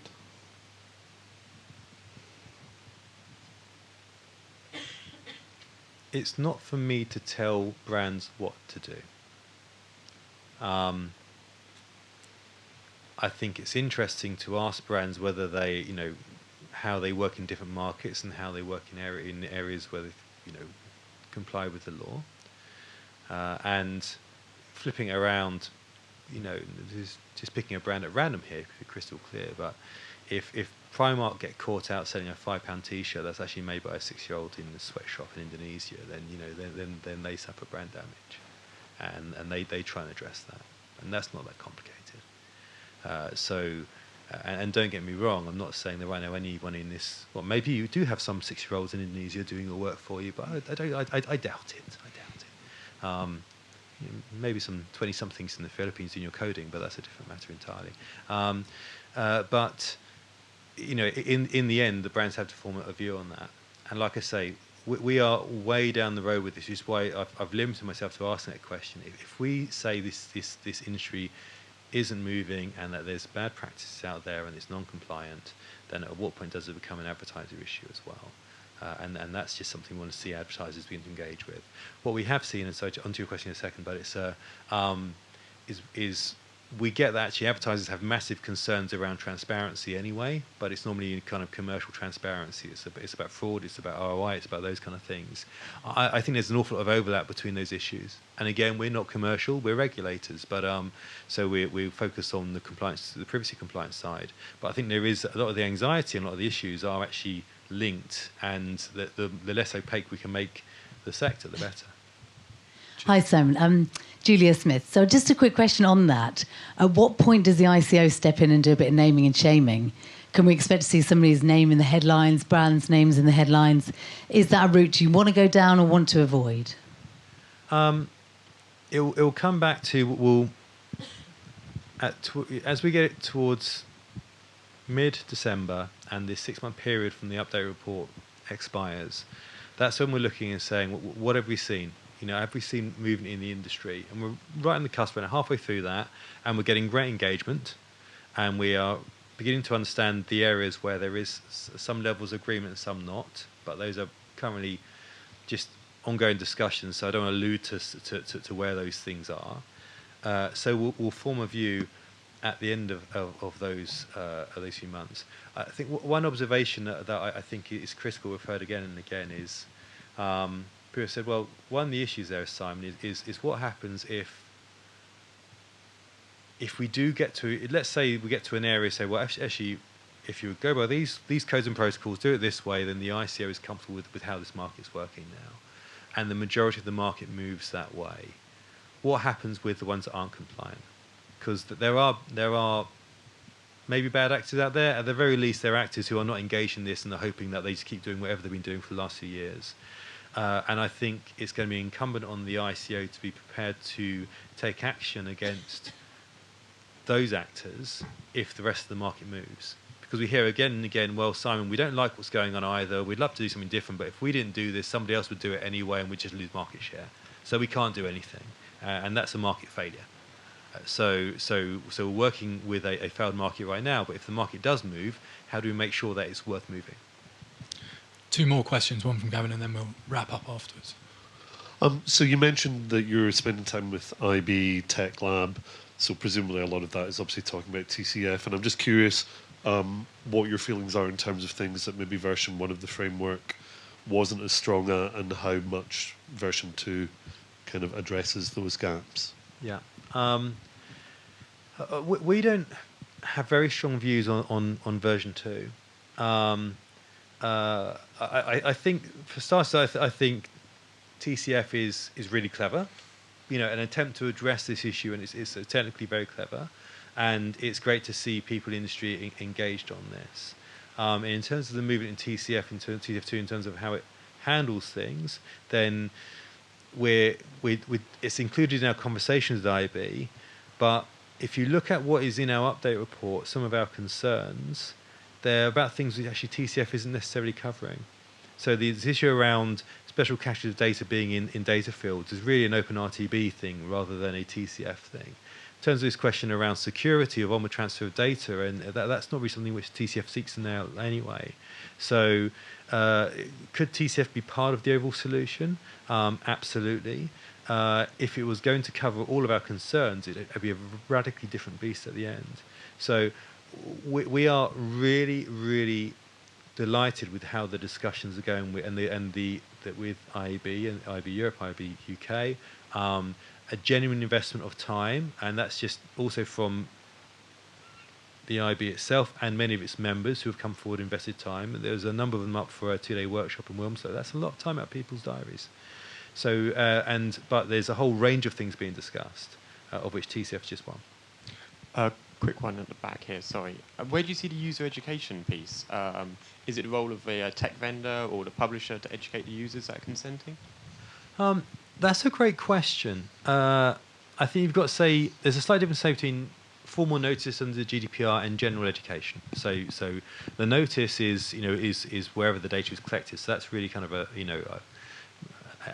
It's not for me to tell brands what to do. I think it's interesting to ask brands whether they, how they work in different markets and how they work in areas where they, comply with the law. And flipping it around, just picking a brand at random here, to be crystal clear, but if Primark get caught out selling a £5 T-shirt that's actually made by a 6-year-old in a sweatshop in Indonesia, then then they suffer brand damage, and they try and address that, and that's not that complicated. And don't get me wrong, I'm not saying there right now anyone in this. Well, maybe you do have some 6-year-olds in Indonesia doing your work for you, but I doubt it. Maybe some 20-somethings in the Philippines doing your coding, but that's a different matter entirely. But in the end, the brands have to form a view on that. And like I say, we are way down the road with this. Which is why I've limited myself to asking that question. If we say this industry isn't moving and that there's bad practices out there and it's non-compliant, then at what point does it become an advertiser issue as well? And that's just something we want to see advertisers begin to engage with. What we have seen, and so onto your question in a second, but it's is we get that actually advertisers have massive concerns around transparency anyway, but it's normally kind of commercial transparency. It's about fraud, it's about ROI, it's about those kind of things. I think there's an awful lot of overlap between those issues. And again, we're not commercial, we're regulators, but so we focus on the compliance, the privacy compliance side. But I think there is a lot of the anxiety and a lot of the issues are actually linked, and the less opaque we can make the sector, the better. Hi, Simon. Julia Smith. So just a quick question on that. At what point does the ICO step in and do a bit of naming and shaming? Can we expect to see somebody's name in the headlines, brands' names in the headlines? Is that a route you want to go down or want to avoid? It'll come back to, as we get towards mid-December and this 6-month period from the update report expires, that's when we're looking and saying, what have we seen? Have we seen movement in the industry? And we're right on the cusp, we're halfway through that, and we're getting great engagement, and we are beginning to understand the areas where there is some levels of agreement and some not, but those are currently just ongoing discussions, so I don't want to allude to where those things are. So we'll form a view at the end of those few months. I think one observation that I think is critical, we've heard again and again, is people said, well, one of the issues there, Simon, is what happens if we do get to, let's say we get to an area, say, well, actually, if you go by these codes and protocols, do it this way, then the ICO is comfortable with how this market's working now, and the majority of the market moves that way. What happens with the ones that aren't compliant? Because there are maybe bad actors out there. At the very least, there are actors who are not engaged in this and are hoping that they just keep doing whatever they've been doing for the last few years. And I think it's going to be incumbent on the ICO to be prepared to take action against those actors if the rest of the market moves. Because we hear again and again, well, Simon, we don't like what's going on either. We'd love to do something different, but if we didn't do this, somebody else would do it anyway, and we'd just lose market share. So we can't do anything, and that's a market failure. So we're working with a failed market right now, but if the market does move, how do we make sure that it's worth moving? 2 more questions, one from Gavin, and then we'll wrap up afterwards. So you mentioned that you're spending time with IB Tech Lab, so presumably a lot of that is obviously talking about TCF, and I'm just curious what your feelings are in terms of things that maybe version 1 of the framework wasn't as strong at, and how much version 2 kind of addresses those gaps. Yeah. We don't have very strong views on version 2. I think, for starters, I think TCF is really clever. An attempt to address this issue, and it's technically very clever, and it's great to see people in the industry engaged on this. In terms of the movement in TCF, in terms of TCF2, in terms of how it handles things, then it's included in our conversations with IB, but if you look at what is in our update report, some of our concerns, they're about things that actually TCF isn't necessarily covering. So this issue around special caches of data being in data fields is really an OpenRTB thing rather than a TCF thing. In terms of this question around security of onward transfer of data, and that's not really something which TCF seeks to nail anyway. So could TCF be part of the overall solution? Absolutely. If it was going to cover all of our concerns, it'd be a radically different beast at the end. So we are really, really delighted with how the discussions are going with, with IAB and IAB Europe, IAB UK. A genuine investment of time, and that's just also from the IB itself and many of its members who have come forward and invested time. And there's a number of them up for a 2-day workshop in Wilmslow. That's a lot of time out of people's diaries. So, but there's a whole range of things being discussed, of which TCF is just one. Quick one at the back here, sorry. Where do you see the user education piece? Is it the role of a tech vendor or the publisher to educate the users that are consenting? That's a great question. I think you've got to say there's a slight difference between formal notice under the GDPR and general education. So the notice is wherever the data is collected. So that's really kind of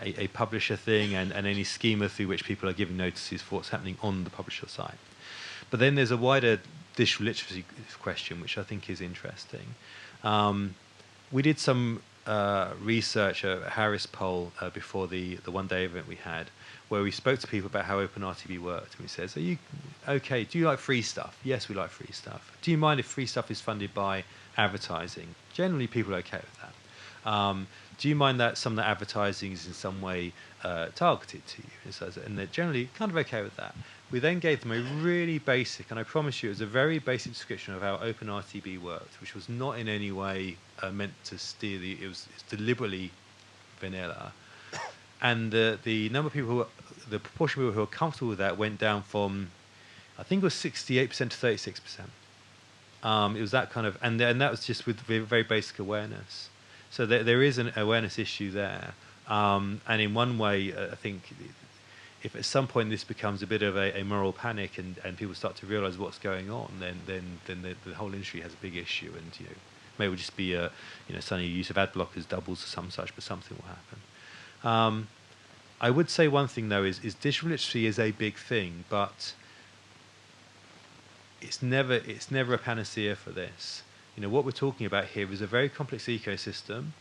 a publisher thing and any schema through which people are giving notices for what's happening on the publisher side. But then there's a wider digital literacy question, which I think is interesting. We did some research, a Harris poll before the one-day event we had, where we spoke to people about how OpenRTB worked. And we said, "Are you okay? Do you like free stuff?" "Yes, we like free stuff." "Do you mind if free stuff is funded by advertising?" Generally, people are okay with that. "Do you mind that some of the advertising is in some way targeted to you?" And they're generally kind of okay with that. We then gave them a really basic, and I promise you it was a very basic description of how OpenRTB worked, which was not in any way meant to steer it's deliberately vanilla. And the number of people, the proportion of people who were comfortable with that went down from, I think it was 68% to 36%. It was that kind of, and that was just with very basic awareness. So there is an awareness issue there. And in one way, I think if at some point this becomes a bit of a moral panic and people start to realise what's going on, then the whole industry has a big issue, and maybe it will just be suddenly use of ad blockers doubles or some such, but something will happen. I would say one thing though is digital literacy is a big thing, but it's never a panacea for this. What we're talking about here is a very complex ecosystem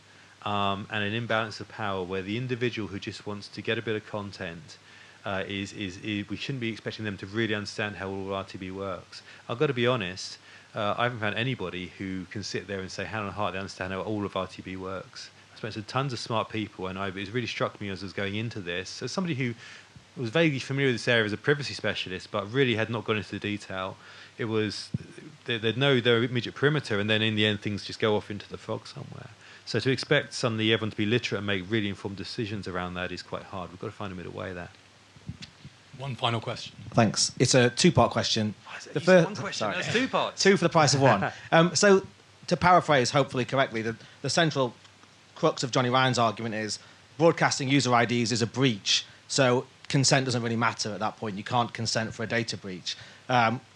and an imbalance of power where the individual who just wants to get a bit of content we shouldn't be expecting them to really understand how all RTB works. I've got to be honest, I haven't found anybody who can sit there and say hand on heart they understand how all of RTB works. I've spoken to tons of smart people, and it's really struck me as I was going into this, as somebody who was vaguely familiar with this area as a privacy specialist, but really had not gone into the detail. It was, they'd know their immediate perimeter, and then in the end things just go off into the fog somewhere. So to expect suddenly everyone to be literate and make really informed decisions around that is quite hard. We've got to find a middle way there. One final question. Thanks. It's a two-part question. The first one question. That's 2 parts. 2 for the price of 1. So, to paraphrase, hopefully correctly, the central crux of Johnny Ryan's argument is broadcasting user IDs is a breach. So consent doesn't really matter at that point. You can't consent for a data breach.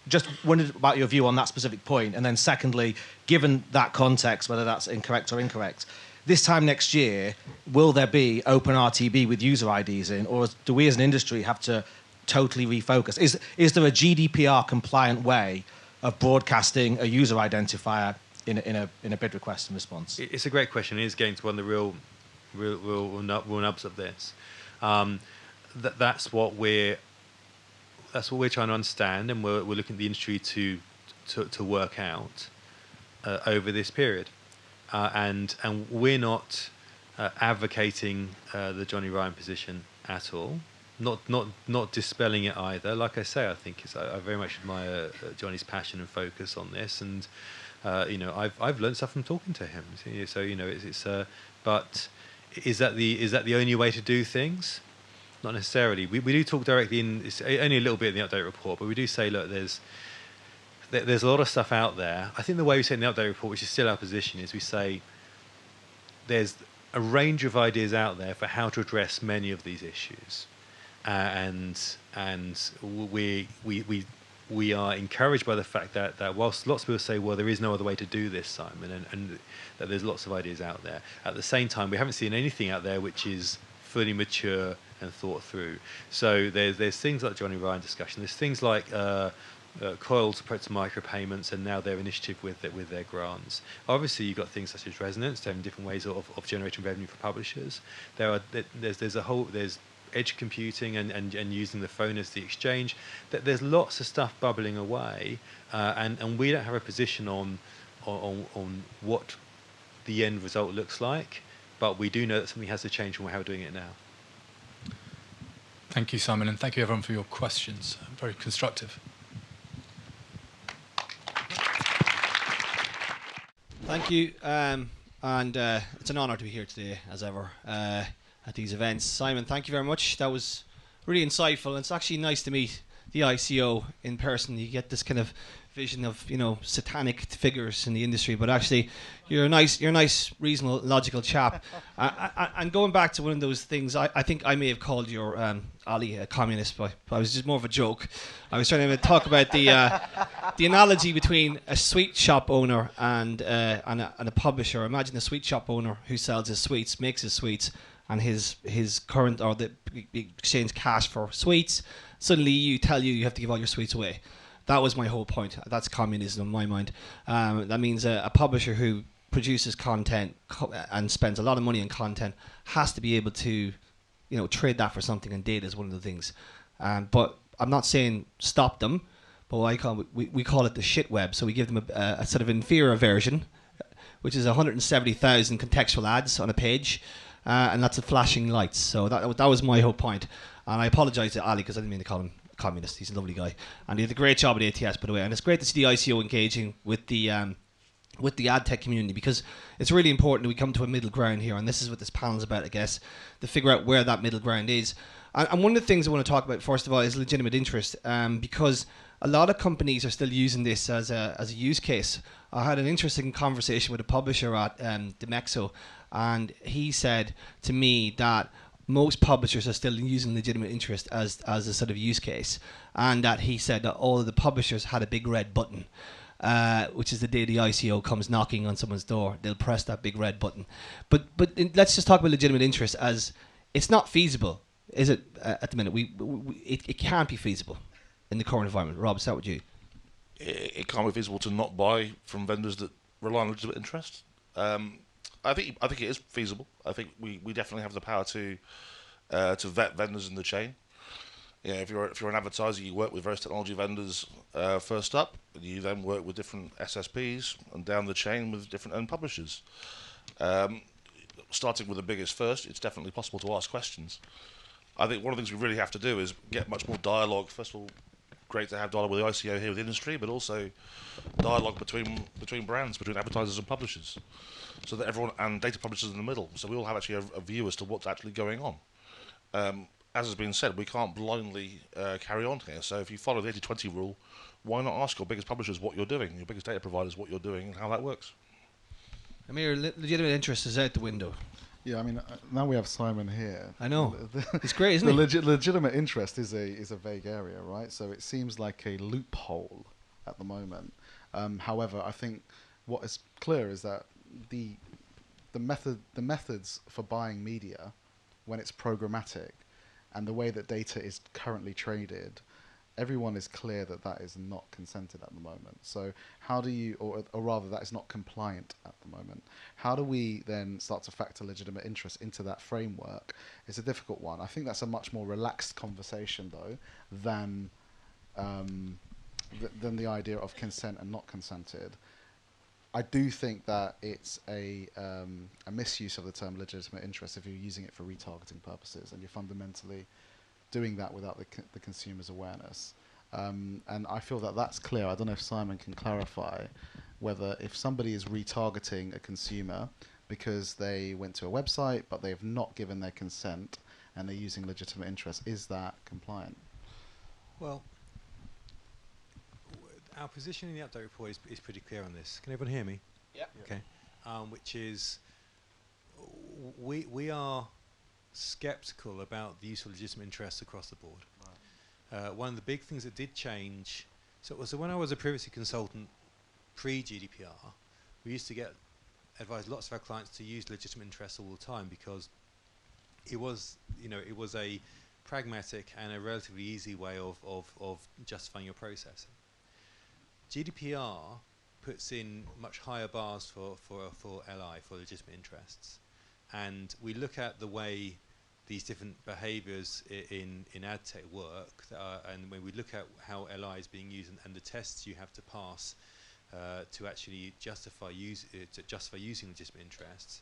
Just wondered about your view on that specific point. And then secondly, given that context, whether that's incorrect or incorrect, this time next year, will there be OpenRTB with user IDs in, or do we as an industry have to totally refocus? Is there a GDPR compliant way of broadcasting a user identifier in a bid request and response? It's a great question. It is getting to one of the real nubs of this. That's what we're trying to understand, and we're looking at the industry to work out over this period. And we're not advocating the Johnny Ryan position at all. Not dispelling it either. Like I say, I think I very much admire Johnny's passion and focus on this, and I've learned stuff from talking to him. So but is that the only way to do things? Not necessarily. We do talk directly it's only a little bit in the update report, but we do say, look, there's a lot of stuff out there. I think the way we say in the update report, which is still our position, is we say there's a range of ideas out there for how to address many of these issues. And we we are encouraged by the fact that whilst lots of people say, well, there is no other way to do this, Simon, and that there's lots of ideas out there, at the same time, we haven't seen anything out there which is fully mature and thought through. So there's things like Johnny Ryan discussion. There's things like Coil's approach to micropayments, and now their initiative with their grants. Obviously, you've got things such as Rezonence, having different ways of generating revenue for publishers. There's edge computing and using the phone as the exchange. There's lots of stuff bubbling away, and we don't have a position on what the end result looks like, but we do know that something has to change from how we're doing it now. Thank you, Simon, and thank you everyone for your questions. Very constructive. Thank you, and it's an honour to be here today, as ever, at these events. Simon, thank you very much. That was really insightful, and it's actually nice to meet the ICO in person. You get this kind of vision of, you know, satanic figures in the industry, but actually you're a nice, reasonable, logical chap. And going back to one of those things, I think I may have called your Ali a communist, but I was just more of a joke. I was trying to talk about the analogy between a sweet shop owner and a publisher. Imagine a sweet shop owner who sells his sweets, makes his sweets, and his current, or the exchange cash for sweets. Suddenly you have to give all your sweets away. That was my whole point. That's communism in my mind. That means a publisher who produces content and spends a lot of money on content has to be able to, you know, trade that for something, and data is one of the things. But I'm not saying stop them, but we call it the shit web. So we give them a sort of inferior version, which is 170,000 contextual ads on a page, and lots of flashing lights. So that was my whole point. And I apologise to Ali because I didn't mean to call him communist. He's a lovely guy, and he did a great job at ATS, by the way. And it's great to see the ICO engaging with the AdTech community, because it's really important that we come to a middle ground here, and this is what this panel is about, I guess, to figure out where that middle ground is. And one of the things I want to talk about first of all is legitimate interest, because a lot of companies are still using this as a use case. I had an interesting conversation with a publisher at Demexo, and he said to me that most publishers are still using legitimate interest as a sort of use case, and that he said that all of the publishers had a big red button, which is the day the ICO comes knocking on someone's door, they'll press that big red button. But let's just talk about legitimate interest, as it's not feasible, is it? At the minute, it can't be feasible in the current environment. Rob, start with you. It can't be feasible to not buy from vendors that rely on legitimate interest. I think it is feasible. I think we definitely have the power to vet vendors in the chain. Yeah, if you're an advertiser, you work with various technology vendors first up. You then work with different SSPs and down the chain with different own publishers. Starting with the biggest first, it's definitely possible to ask questions. I think one of the things we really have to do is get much more dialogue. First of all, great to have dialogue with the ICO here with the industry, but also dialogue between brands, between advertisers and publishers, so that everyone, and data publishers in the middle, so we all have actually a view as to what's actually going on. As has been said, we can't blindly carry on here. So if you follow the 80-20 rule, why not ask your biggest publishers what you're doing, your biggest data providers what you're doing, and how that works? Amir, legitimate interest is out the window. Yeah, I mean, now we have Simon here. I know. It's great, isn't it? Legitimate interest is a vague area, right? So it seems like a loophole at the moment. However, I think what is clear is that the methods for buying media, when it's programmatic, and the way that data is currently traded, everyone is clear that that is not consented at the moment. So how do you, or rather that is not compliant at the moment. How do we then start to factor legitimate interest into that framework? It's a difficult one. I think that's a much more relaxed conversation though than the idea of consent and not consented. I do think that it's a misuse of the term legitimate interest if you're using it for retargeting purposes and you're fundamentally doing that without the consumer's awareness. And I feel that that's clear. I don't know if Simon can clarify whether if somebody is retargeting a consumer because they went to a website but they have not given their consent and they're using legitimate interest, is that compliant? Well, our position in the update report is pretty clear on this. Can everyone hear me? Yeah. Okay. Which is, we are skeptical about the use of legitimate interests across the board. Right. One of the big things that did change So when I was a privacy consultant pre-GDPR, we used to advise lots of our clients to use legitimate interests all the time because it was a pragmatic and a relatively easy way of justifying your processing. GDPR puts in much higher bars for LI, for legitimate interests, and we look at the way these different behaviours in AdTech work, and when we look at how LI is being used and the tests you have to pass to actually justify using legitimate interests,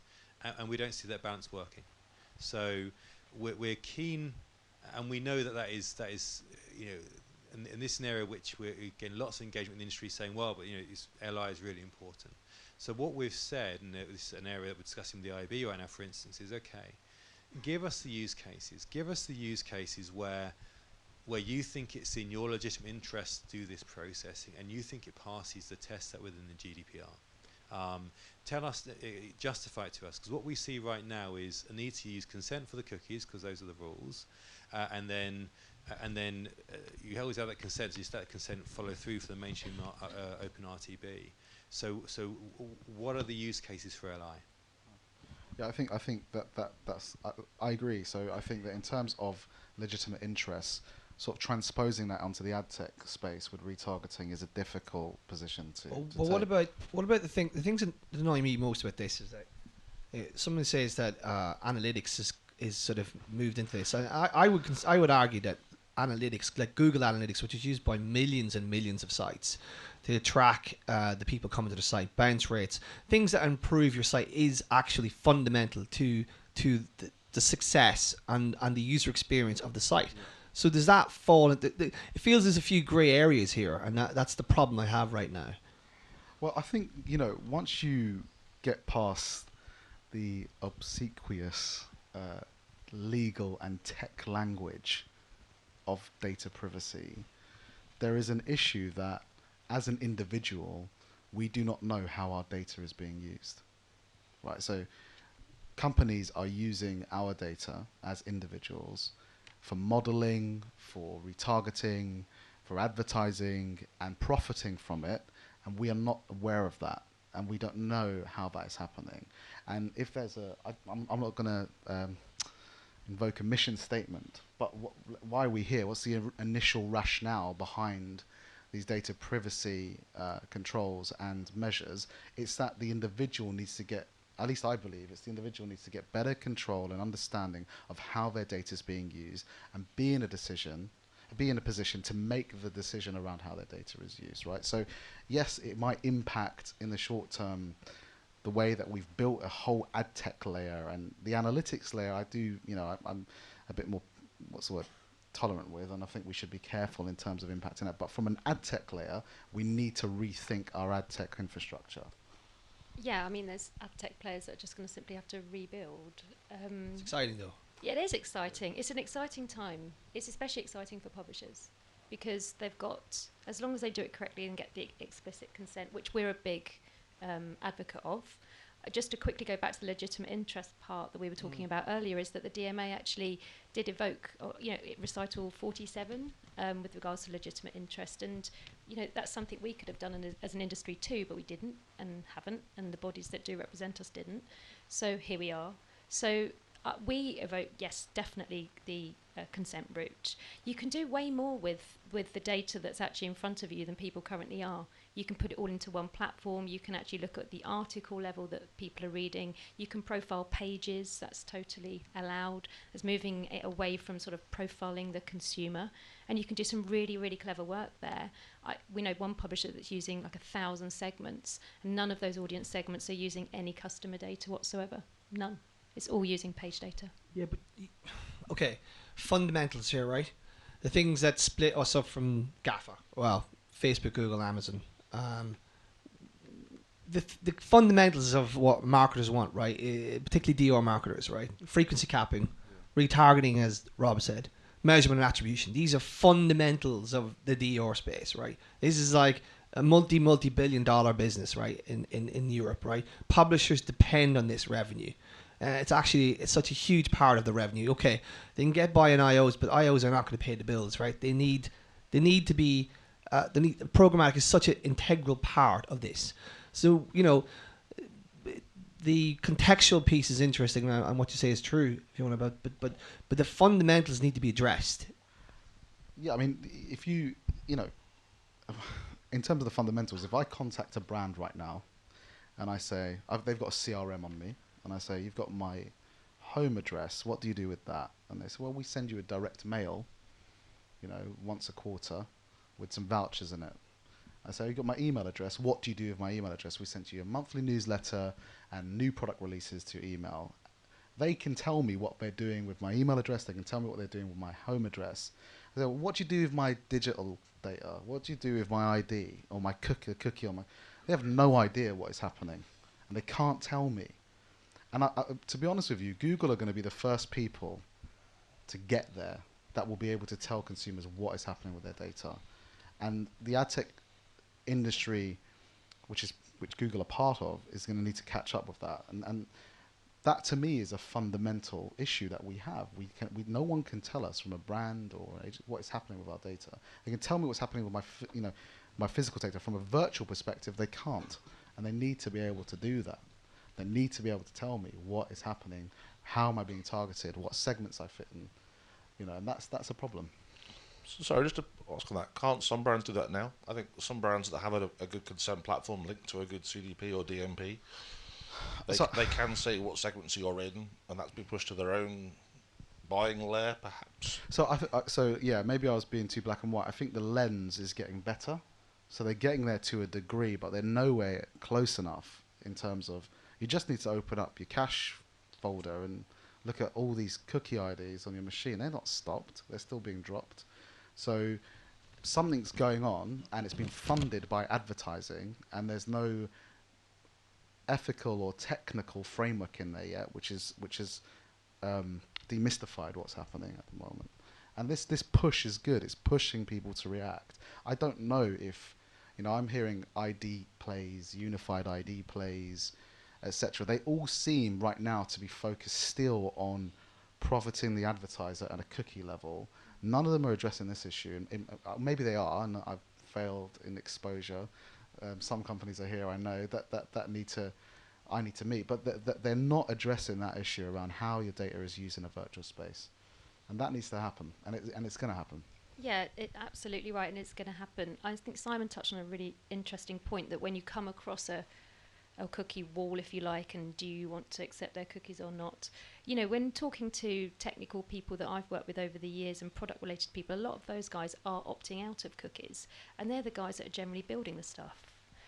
and we don't see that balance working. So we're keen, and we know that is in this scenario which we're getting lots of engagement in the industry saying, well, but LI is really important. So what we've said, and this is an area that we're discussing with the IB right now, for instance, is okay, give us the use cases. Give us the use cases where you think it's in your legitimate interest to do this processing, and you think it passes the tests that within the GDPR. Tell us, justify it to us, because what we see right now is a need to use consent for the cookies, because those are the rules, and then you always have that consent, so you let that consent follow through for the mainstream open RTB. So what are the use cases for LI? Yeah, I think that's I agree. So I think that in terms of legitimate interests, sort of transposing that onto the AdTech space with retargeting is a difficult position to Well, take. what about the things that annoy me most about this is that someone says that analytics is sort of moved into this. I would argue that analytics, like Google Analytics, which is used by millions and millions of sites to track the people coming to the site, bounce rates, things that improve your site, is actually fundamental to the success and the user experience of the site. Yeah. So does that fall into it feels there's a few grey areas here, and that's the problem I have right now. Well, I think, once you get past the obsequious legal and tech language of data privacy, there is an issue that as an individual, we do not know how our data is being used. Right? So companies are using our data as individuals for modeling, for retargeting, for advertising, and profiting from it, and we are not aware of that, and we don't know how that is happening. And if there's I'm not going to invoke a mission statement, but why are we here? What's the initial rationale behind these data privacy controls and measures? It's that the individual needs to get, at least I believe, it's the individual needs to get better control and understanding of how their data is being used, and be in a position to make the decision around how their data is used, right? So yes, it might impact in the short term the way that we've built a whole AdTech layer, and the analytics layer I'm a bit more, tolerant with, and I think we should be careful in terms of impacting that. But from an AdTech layer, we need to rethink our AdTech infrastructure. Yeah, I mean, there's AdTech players that are just going to simply have to rebuild. It's exciting, though. Yeah, it is exciting. It's an exciting time. It's especially exciting for publishers because they've got, as long as they do it correctly and get the explicit consent, which we're a big advocate of. Just to quickly go back to the legitimate interest part that we were talking about earlier, is that the DMA actually did evoke, recital 47 with regards to legitimate interest, and that's something we could have done as an industry too, but we didn't and haven't, and the bodies that do represent us didn't. So here we are. So we evoke, yes, definitely the consent route. You can do way more with the data that's actually in front of you than people currently are. You can put it all into one platform. You can actually look at the article level that people are reading. You can profile pages. That's totally allowed. It's moving it away from sort of profiling the consumer. And you can do some really, really clever work there. We know one publisher that's using like 1,000 segments, and none of those audience segments are using any customer data whatsoever. None. It's all using page data. Yeah, but okay, fundamentals here, right? The things that split us up from GAFA, well, Facebook, Google, Amazon. The fundamentals of what marketers want, right? Particularly DR marketers, right? Frequency capping, retargeting, as Rob said, measurement and attribution. These are fundamentals of the DR space, right? This is like a multi-billion-dollar business, right? In Europe, right? Publishers depend on this revenue. It's such a huge part of the revenue. Okay, they can get by on IOs, but IOs are not going to pay the bills, right? They need to be programmatic is such an integral part of this. So, the contextual piece is interesting, and what you say is true, if you want about, but the fundamentals need to be addressed. Yeah, I mean, if you know, in terms of the fundamentals, if I contact a brand right now, and I say they've got a CRM on me, and I say, you've got my home address, what do you do with that? And they say, well, we send you a direct mail, once a quarter, with some vouchers in it. I say, you've got my email address, what do you do with my email address? We sent you a monthly newsletter and new product releases to your email. They can tell me what they're doing with my email address, they can tell me what they're doing with my home address. I say, well, what do you do with my digital data? What do you do with my ID or my cookie on my... They have no idea what is happening, and they can't tell me. And to be honest with you, Google are going to be the first people to get there that will be able to tell consumers what is happening with their data. And the AdTech industry, which Google are part of, is going to need to catch up with that. And that, to me, is a fundamental issue that we have. No one can tell us from a brand or what is happening with our data. They can tell me what's happening with my physical data. From a virtual perspective, they can't, and they need to be able to do that. They need to be able to tell me what is happening, how am I being targeted, what segments I fit in, and that's a problem. Sorry, just to ask on that, can't some brands do that now? I think some brands that have a good consent platform linked to a good CDP or DMP, they can say what segments you're in, and that's been pushed to their own buying layer, perhaps. So yeah, maybe I was being too black and white. I think the lens is getting better, so they're getting there to a degree, but they're nowhere close enough in terms of, you just need to open up your cache folder and look at all these cookie IDs on your machine. They're not stopped, they're still being dropped. So something's going on, and it's been funded by advertising, and there's no ethical or technical framework in there yet, which is demystified what's happening at the moment. And this push is good. It's pushing people to react. I don't know if, I'm hearing ID plays, unified ID plays, etc. They all seem right now to be focused still on profiting the advertiser at a cookie level. None of them are addressing this issue. Maybe they are, and I've failed in exposure. Some companies are here, I know, that I need to meet, but they're not addressing that issue around how your data is used in a virtual space. And that needs to happen, and it's going to happen. Yeah, absolutely right, and it's going to happen. I think Simon touched on a really interesting point, that when you come across a cookie wall, if you like, and do you want to accept their cookies or not? When talking to technical people that I've worked with over the years and product-related people, a lot of those guys are opting out of cookies, and they're the guys that are generally building the stuff.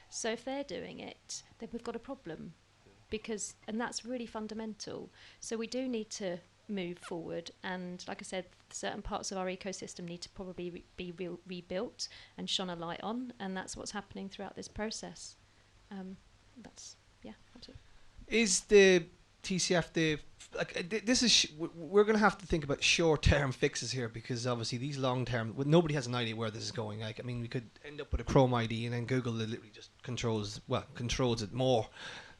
So if they're doing it, then we've got a problem, and that's really fundamental. So we do need to move forward, and like I said, certain parts of our ecosystem need to probably be rebuilt and shone a light on, and that's what's happening throughout this process. That's it. Is the TCF this is we're going to have to think about short-term fixes here, because obviously these long-term, nobody has an idea where this is going. We could end up with a Chrome ID, and then Google literally just controls it more.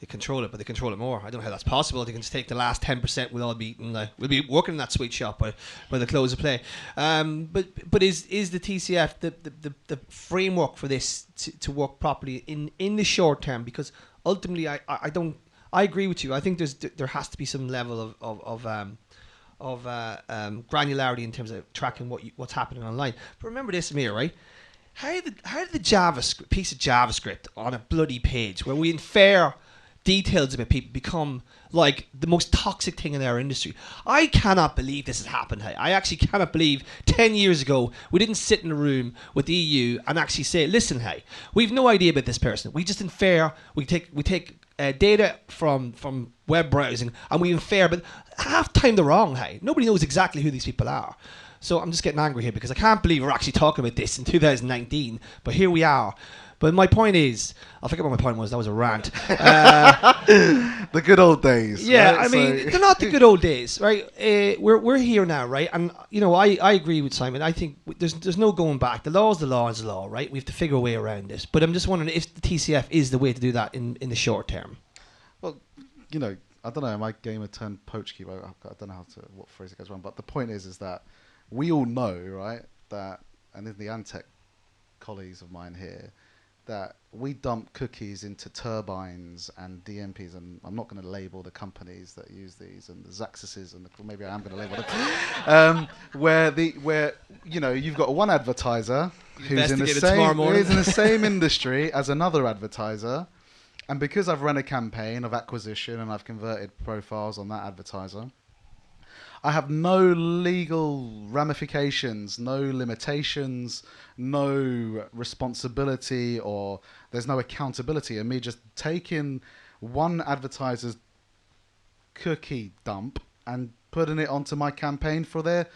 They control it, but they control it more. I don't know how that's possible. They can just take the last 10%. We'll be working in that sweet shop by the close of play. But is the TCF the framework for this to work properly in the short term? Because ultimately, I agree with you. I think there has to be some level of granularity in terms of tracking what's happening online. But remember this, Amir, right? How did the piece of JavaScript on a bloody page where we infer details about people become like the most toxic thing in our industry? I cannot believe this has happened. I actually cannot believe 10 years ago we didn't sit in a room with the EU and actually say, listen, we've no idea about this person. We just infer. We take data from web browsing and we infer, but half the time they're wrong. Nobody knows exactly who these people are. So I'm just getting angry here because I can't believe we're actually talking about this in 2019, but here we are. But my point is, I forget what my point was. That was a rant. The good old days. Yeah, right? They're not the good old days, right? We're here now, right? And I agree with Simon. I think there's no going back. The law is the law is the law, right? We have to figure a way around this. But I'm just wondering if the TCF is the way to do that in the short term. Well, I don't know. My gamer turned poach keeper. I don't know what phrase it goes wrong. But the point is that we all know, right, that, and in the AdTech colleagues of mine here that we dump cookies into turbines and DMPs, and I'm not going to label the companies that use these and the Zaxxuses, and maybe I am going to label them, where you know you've got one advertiser who's in the same industry as another advertiser, and because I've run a campaign of acquisition and I've converted profiles on that advertiser, I have no legal ramifications, no limitations, no responsibility, or there's no accountability in me just taking one advertiser's cookie dump and putting it onto my campaign for their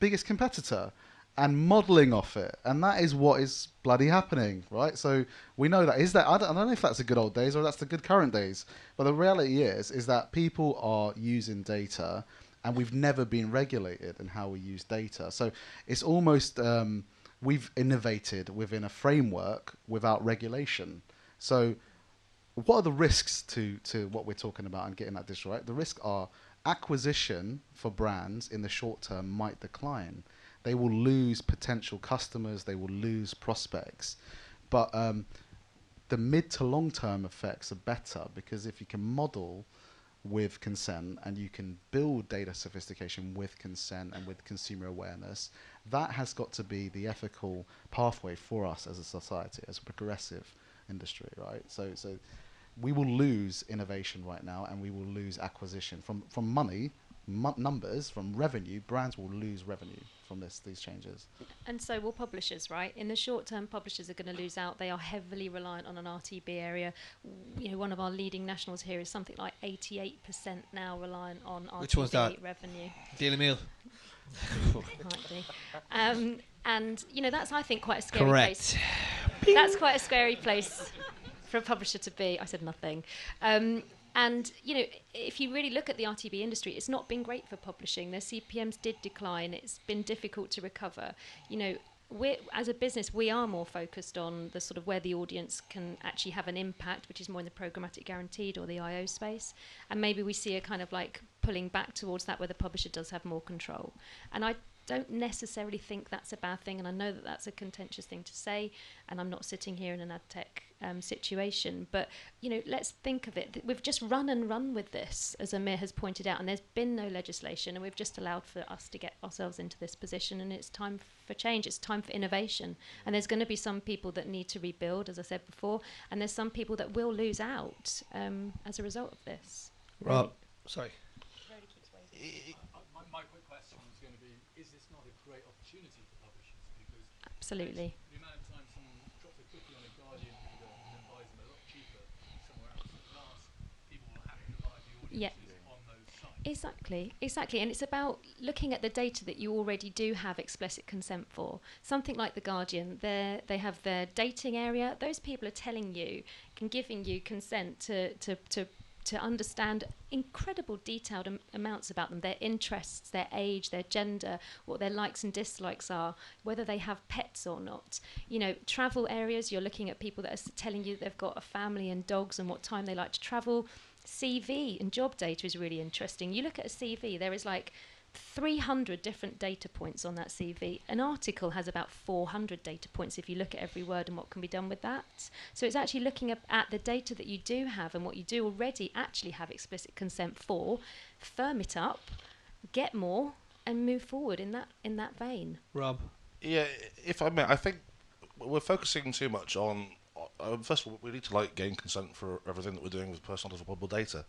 biggest competitor and modeling off it. And that is what is bloody happening, right? So we know that. I don't know if that's the good old days or that's the good current days, but the reality is that people are using data, and we've never been regulated in how we use data. So it's almost we've innovated within a framework without regulation. So what are the risks to what we're talking about and getting that digital right? The risks are acquisition for brands in the short term might decline. They will lose potential customers. They will lose prospects. But the mid to long term effects are better, because if you can model with consent and you can build data sophistication with consent and with consumer awareness, that has got to be the ethical pathway for us as a society, as a progressive industry, right? So we will lose innovation right now, and we will lose acquisition from money, numbers, from revenue. Brands will lose revenue from these changes. And so will publishers, right? In the short term, publishers are going to lose out. They are heavily reliant on an RTB area. You know, one of our leading nationals here is something like 88% now reliant on RTB. Which one's that? Revenue. Daily Mail. Might be. And you know, that's, I think, quite a scary Correct. place. That's quite a scary place for a publisher to be. I said nothing. And, you know, if you really look at the RTB industry, it's not been great for publishing. Their CPMs did decline. It's been difficult to recover. You know, as a business, we are more focused on the sort of where the audience can actually have an impact, which is more in the programmatic guaranteed or the IO space. And maybe we see a kind of like pulling back towards that where the publisher does have more control. And I don't necessarily think that's a bad thing, and I know that that's a contentious thing to say, and I'm not sitting here in an AdTech situation, but you know, let's think of it. We've just run with this, as Amir has pointed out, and there's been no legislation, and we've just allowed for us to get ourselves into this position, and it's time for change, it's time for innovation, and there's going to be some people that need to rebuild, as I said before, and there's some people that will lose out as a result of this. Rob, sorry. My quick question is going to be, is this not a great opportunity for publishers? Because absolutely. The amount of time someone drops a cookie on a Guardian reader and then buys them a lot cheaper somewhere else, at last people will have to buy the audiences on those sites. Exactly. And it's about looking at the data that you already do have explicit consent for. Something like The Guardian, they have their dating area. Those people are telling you, giving you consent to understand incredible detailed amounts about them, their interests, their age, their gender, what their likes and dislikes are, whether they have pets or not. You know, travel areas, you're looking at people that are telling you they've got a family and dogs and what time they like to travel. CV and job data is really interesting. You look at a CV, there is like 300 different data points on that CV. An article has about 400 data points if you look at every word and what can be done with that. So it's actually looking at the data that you do have and what you do already actually have explicit consent for, firm it up, get more, and move forward in that vein. Rob? Yeah, if I may, I think we're focusing too much on... first of all, we need to gain consent for everything that we're doing with personal developable data.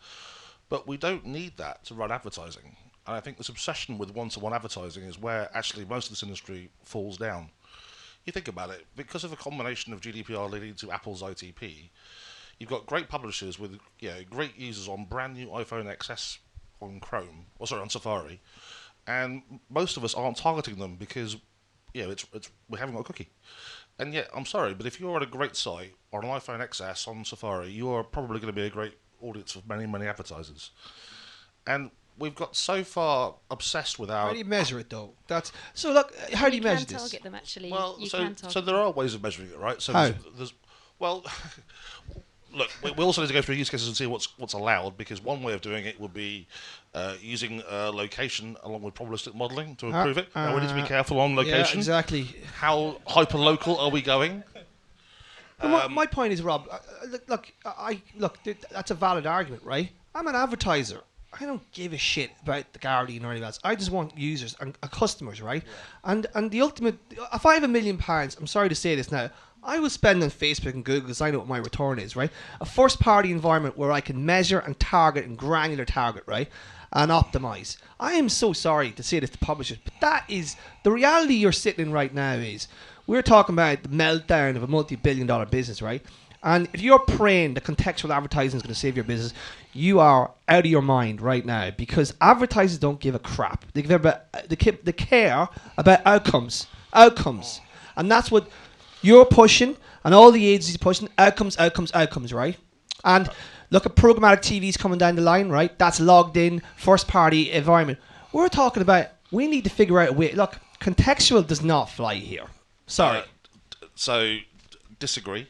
But we don't need that to run advertising. And I think this obsession with one-to-one advertising is where actually most of this industry falls down. You think about it, because of a combination of GDPR leading to Apple's ITP, you've got great publishers with great users on brand new iPhone XS on on Safari, and most of us aren't targeting them because we haven't got a cookie. And yet, I'm sorry, but if you're on a great site on an iPhone XS on Safari, you are probably going to be a great audience for many, many advertisers. And we've got so far obsessed with our... How do you measure it, though? So, look, how do you measure this? You can target them, actually. Well, so there are ways of measuring it, right? So how? Well, look, we also need to go through use cases and see what's allowed, because one way of doing it would be using location along with probabilistic modelling to improve it. Now we need to be careful on location. Yeah, exactly. How hyper-local are we going? But my point is, Rob, that's a valid argument, right? I'm an advertiser. I don't give a shit about the Guardian or anything else. I just want users and customers, right? Yeah. And the ultimate, if I have £1 million, I'm sorry to say this now, I will spend on Facebook and Google because I know what my return is, right? A first-party environment where I can measure and target and granular target, right? And optimize. I am so sorry to say this to publishers, but that is the reality you're sitting in right now. Is we're talking about the meltdown of a multi-billion-dollar business, right? And if you're praying that contextual advertising is going to save your business, you are out of your mind right now, because advertisers don't give a crap. They care about outcomes, and that's what you're pushing, and all the agencies pushing outcomes, right? And look at programmatic TVs coming down the line, right? That's logged in, first party environment. We're talking about, we need to figure out a way. Look, contextual does not fly here. Sorry. Disagree.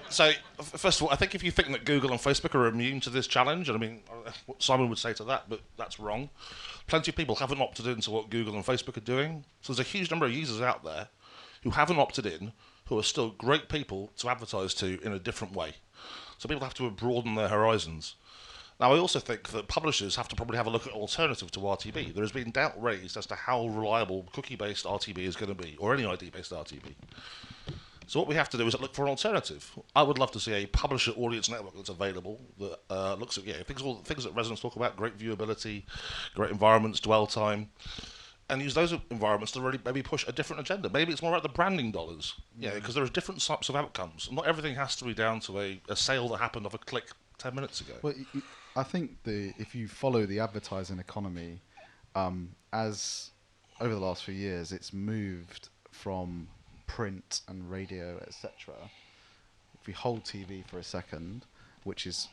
So, first of all, I think if you think that Google and Facebook are immune to this challenge, and I mean, Simon would say to that, but that's wrong. Plenty of people haven't opted into what Google and Facebook are doing. So there's a huge number of users out there who haven't opted in, who are still great people to advertise to in a different way. So people have to broaden their horizons. Now, I also think that publishers have to probably have a look at alternative to RTB. There has been doubt raised as to how reliable cookie-based RTB is going to be, or any ID-based RTB. So what we have to do is look for an alternative. I would love to see a publisher audience network that's available that looks at things that Rezonence talk about: great viewability, great environments, dwell time, and use those environments to really maybe push a different agenda. Maybe it's more about the branding dollars, because there are different types of outcomes. Not everything has to be down to a sale that happened off a click 10 minutes ago. Well, I think if you follow the advertising economy, as over the last few years, it's moved from print and radio, etc. If we hold TV for a second, which is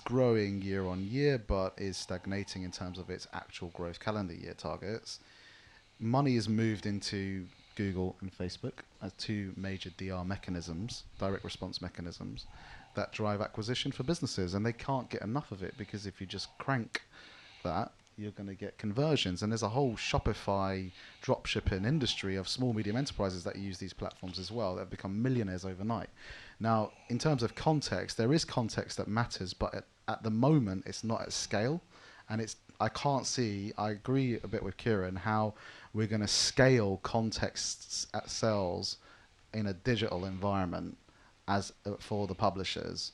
growing year on year, but is stagnating in terms of its actual growth calendar year targets, money is moved into Google and Facebook as two major DR mechanisms, direct response mechanisms, that drive acquisition for businesses, and they can't get enough of it, because if you just crank that, you're going to get conversions. And there's a whole Shopify dropshipping industry of small, medium enterprises that use these platforms as well, that have become millionaires overnight. Now, in terms of context, there is context that matters, but at the moment, it's not at scale. And I agree a bit with Kieran, how we're going to scale contexts at sales in a digital environment for the publishers.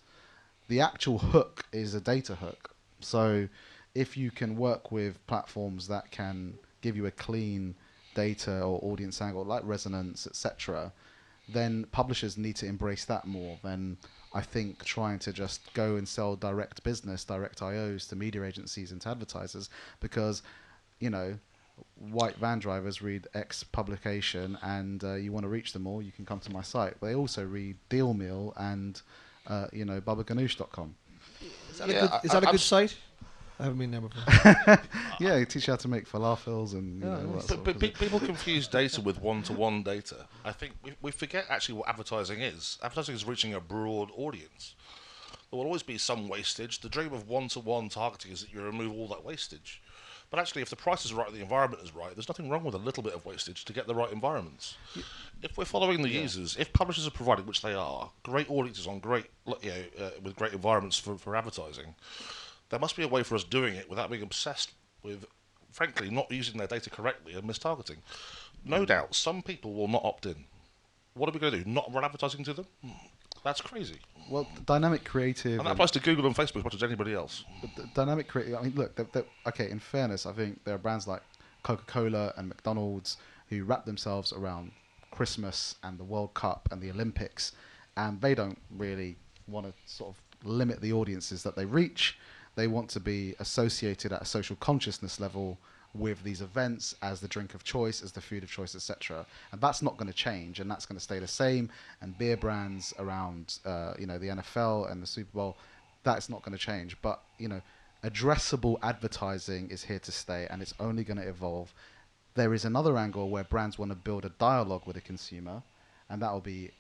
The actual hook is a data hook. So if you can work with platforms that can give you a clean data or audience angle like Rezonence, etc., then publishers need to embrace that more than, I think, trying to just go and sell direct business, direct IOs to media agencies and to advertisers, because, white van drivers read X publication and you want to reach them all, you can come to my site. They also read Deal Meal and, babaganoush.com. Is that a good site? I haven't been there before. Yeah, you teach you how to make falafels and but people confuse data with one-to-one data. I think we forget actually what advertising is. Advertising is reaching a broad audience. There will always be some wastage. The dream of one-to-one targeting is that you remove all that wastage. But actually, if the price is right and the environment is right, there's nothing wrong with a little bit of wastage to get the right environments. If we're following the users, if publishers are providing, which they are, great audiences on with great environments for advertising, there must be a way for us doing it without being obsessed with, frankly, not using their data correctly and mistargeting. No doubt, some people will not opt in. What are we going to do? Not run advertising to them? That's crazy. Well, dynamic creative... And that applies to Google and Facebook as much as anybody else. Dynamic creative... I mean, look, okay, in fairness, I think there are brands like Coca-Cola and McDonald's who wrap themselves around Christmas and the World Cup and the Olympics, and they don't really want to sort of limit the audiences that they reach. They want to be associated at a social consciousness level with these events as the drink of choice, as the food of choice, etc. And that's not going to change, and that's going to stay the same. And beer brands around, the NFL and the Super Bowl, that's not going to change. But, addressable advertising is here to stay, and it's only going to evolve. There is another angle where brands want to build a dialogue with a consumer, and that will be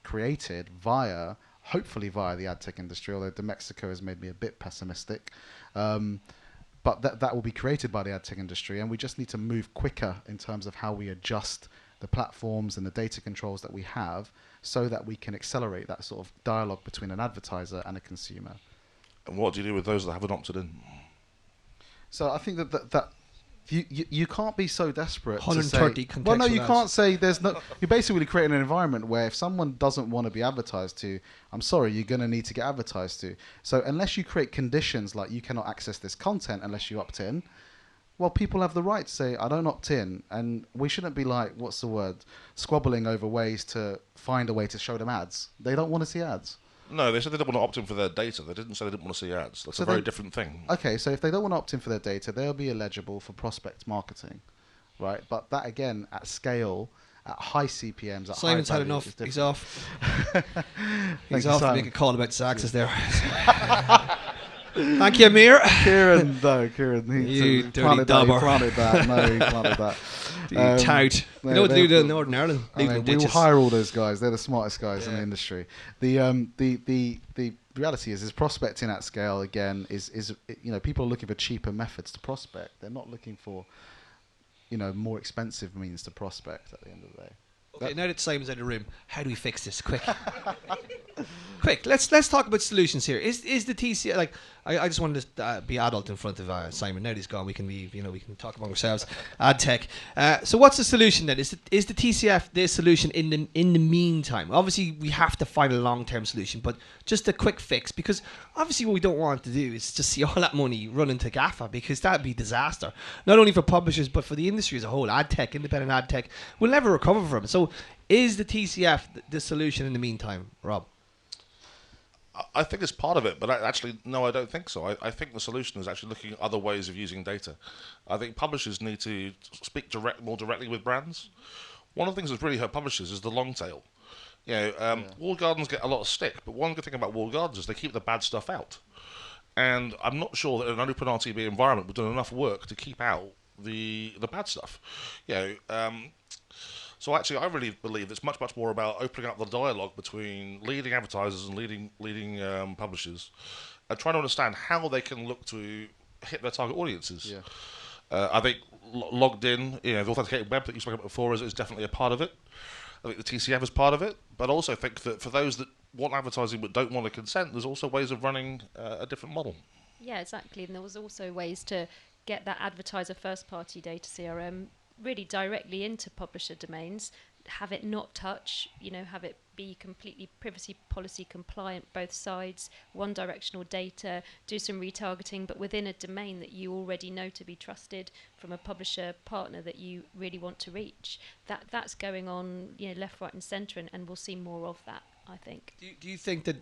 created via hopefully via the ad tech industry, although de Mexico has made me a bit pessimistic. But that will be created by the ad tech industry, and we just need to move quicker in terms of how we adjust the platforms and the data controls that we have so that we can accelerate that sort of dialogue between an advertiser and a consumer. And what do you do with those that haven't opted in? So I think that you can't be so desperate 130 to say, well, no, you contextual can't ads. say there's no. You're basically creating an environment where if someone doesn't want to be advertised to, I'm sorry, you're going to need to get advertised to. So unless you create conditions like you cannot access this content unless you opt in, well, people have the right to say, I don't opt in. And we shouldn't be like, what's the word, squabbling over ways to find a way to show them ads. They don't want to see ads. No, they said they didn't want to opt in for their data. They didn't say they didn't want to see ads. That's So a very then- different thing. Okay, so if they don't want to opt in for their data, they'll be eligible for prospect marketing, right? But that, again, at scale, at high CPMs, at Simon's high had value, enough. is He's different. off. Thank He's you, off to Simon. make a call about Saxes there. Thank you, Amir. Kieran, You dirty planted dauber. that. No, he planted that. You tout. You know what to do to Northern Ireland? I Leave mean, them we will ditches. hire all those guys. They're the smartest guys in the industry. The reality is prospecting at scale again is people are looking for cheaper methods to prospect. They're not looking for more expensive means to prospect at the end of the day. Okay, now that Simon's out of the room, how do we fix this? Quick, quick. Let's talk about solutions here. Is the TCF like? I just wanted to be adult in front of Simon. Now that he's gone, we can be we can talk among ourselves. AdTech. So what's the solution then? Is the TCF the solution in the meantime? Obviously, we have to find a long-term solution, but just a quick fix, because obviously what we don't want to do is just see all that money run into GAFA, because that'd be disaster. Not only for publishers but for the industry as a whole. AdTech, independent AdTech, will never recover from it. So is the TCF the solution in the meantime, Rob? I think it's part of it, but actually, no, I don't think so. I think the solution is actually looking at other ways of using data. I think publishers need to speak more directly with brands. One of the things that's really hurt publishers is the long tail. Walled gardens get a lot of stick, but one good thing about walled gardens is they keep the bad stuff out. And I'm not sure that in an open RTB environment we've done enough work to keep out the bad stuff. So actually, I really believe it's much more about opening up the dialogue between leading advertisers and leading publishers, and trying to understand how they can look to hit their target audiences. Yeah. I think logged in, the authenticated web that you spoke about before is definitely a part of it. I think the TCF is part of it, but I also think that for those that want advertising but don't want to consent, there's also ways of running a different model. Yeah, exactly. And there was also ways to get that advertiser first-party data CRM really directly into publisher domains, have it not touch, have it be completely privacy policy compliant, both sides, one directional data, do some retargeting, but within a domain that you already know to be trusted from a publisher partner that you really want to reach. That's going on, left, right and centre, and we'll see more of that, I think. Do you think that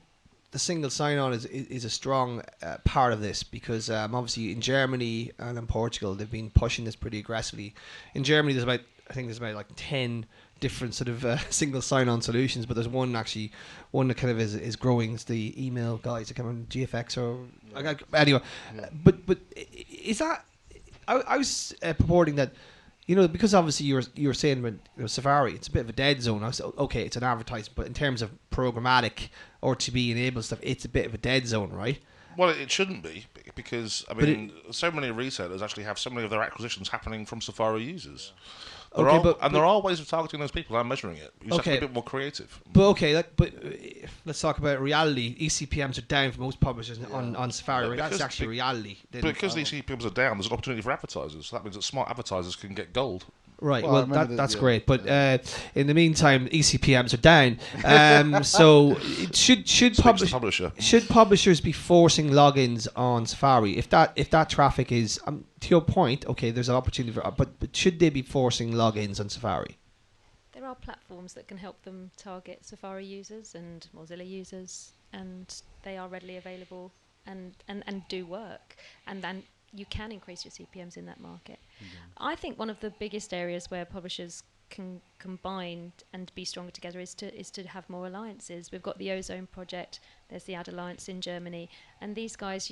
the single sign-on is a strong part of this? Because obviously in Germany and in Portugal they've been pushing this pretty aggressively. In Germany there's about like 10 different sort of single sign-on solutions, but there's one that kind of is growing. It's the email guys. I can't remember, GFX or anyway. But is that? I was purporting that. Because obviously you were saying about Safari, it's a bit of a dead zone. I said, okay, it's an advertisement, but in terms of programmatic or to be enabled stuff, it's a bit of a dead zone, right? Well, it shouldn't be, because so many retailers actually have so many of their acquisitions happening from Safari users. There are ways of targeting those people and measuring it. You just have to be a bit more creative. But let's talk about reality. ECPMs are down for most publishers on Safari. Right? That's actually reality. Because the ECPMs are down, there's an opportunity for advertisers. So that means that smart advertisers can get gold. Right, well that's great, but in the meantime, ECPMs are down. So should publishers be forcing logins on Safari? If that traffic is to your point, okay, there's an opportunity for, but should they be forcing logins on Safari? There are platforms that can help them target Safari users and Mozilla users, and they are readily available and do work, and then you can increase your CPMs in that market. I think one of the biggest areas where publishers can combine and be stronger together is to have more alliances. We've got the Ozone project, there's the Ad Alliance in Germany, and these guys,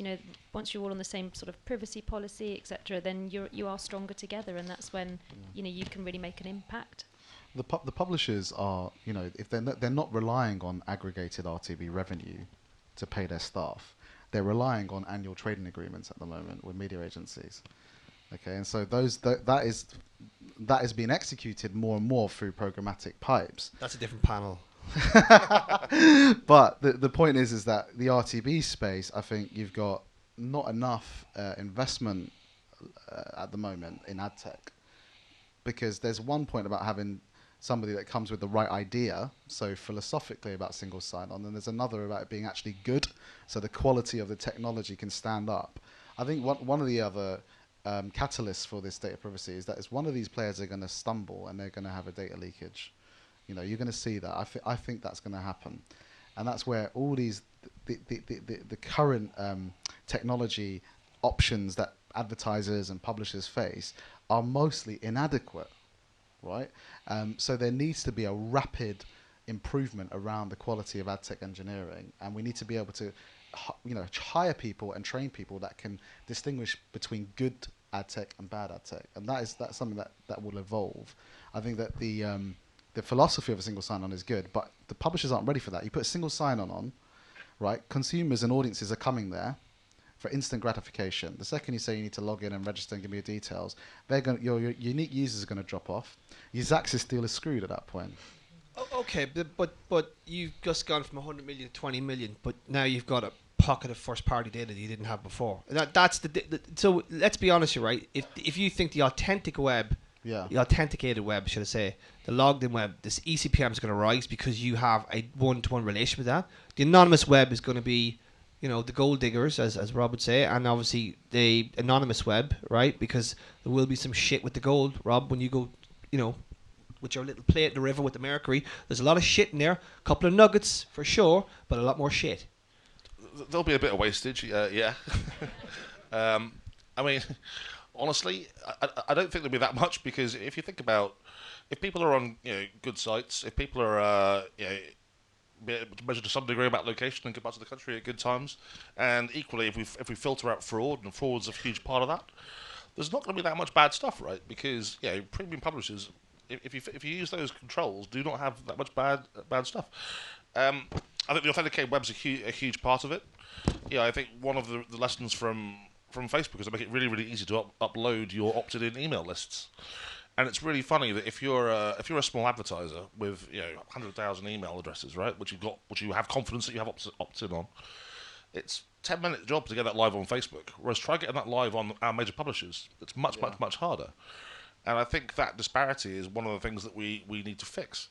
once you're all on the same sort of privacy policy, etc., then you are stronger together, and that's when you can really make an impact. the publishers are, if they're not relying on aggregated RTB revenue to pay their staff, they're relying on annual trading agreements at the moment with media agencies. Okay, and so that is being executed more and more through programmatic pipes. That's a different panel. But the point is that the RTB space, I think you've got not enough investment at the moment in AdTech, because there's one point about having somebody that comes with the right idea, so philosophically about single sign-on, and there's another about it being actually good, so the quality of the technology can stand up. I think one of the other catalysts for this data privacy is that it's one of these players are going to stumble and they're going to have a data leakage. You're going to see that. I think that's going to happen, and that's where all these the current technology options that advertisers and publishers face are mostly inadequate, right? So there needs to be a rapid improvement around the quality of ad tech engineering, and we need to be able to hire people and train people that can distinguish between good ad tech and bad ad tech, and that's something that will evolve. I think that the philosophy of a single sign-on is good, but the publishers aren't ready for that. You put a single sign-on on, right? Consumers and audiences are coming there for instant gratification. The second you say you need to log in and register and give me your details, your unique users are going to drop off. Your Xaxis deal is screwed at that point. Okay, but you've just gone from 100 million to 20 million, but now you've got a pocket of first-party data that you didn't have before. That's so let's be honest here, right? If you think the authentic web, the authenticated web, should I say, the logged-in web, this ECPM is going to rise because you have a one-to-one relation with that. The anonymous web is going to be, the gold diggers, as Rob would say, and obviously the anonymous web, right? Because there will be some shit with the gold, Rob, when you go, with your little plate in the river with the mercury. There's a lot of shit in there, a couple of nuggets for sure, but a lot more shit. There'll be a bit of wastage, yeah. I mean, honestly, I don't think there'll be that much, because if you think about, if people are on good sites, if people are measured to some degree about location in good parts of the country at good times, and equally if we filter out fraud, and fraud's a huge part of that, there's not going to be that much bad stuff, right? Because premium publishers, if you use those controls, do not have that much bad stuff. I think the authenticated web's a huge part of it. I think one of the lessons from Facebook is to make it really, really easy to upload your opted-in email lists. And it's really funny that if you're a small advertiser with 100,000 email addresses, right, which you have confidence that you have opted in on, it's 10-minute job to get that live on Facebook. Whereas try getting that live on our major publishers. It's much harder. And I think that disparity is one of the things that we need to fix.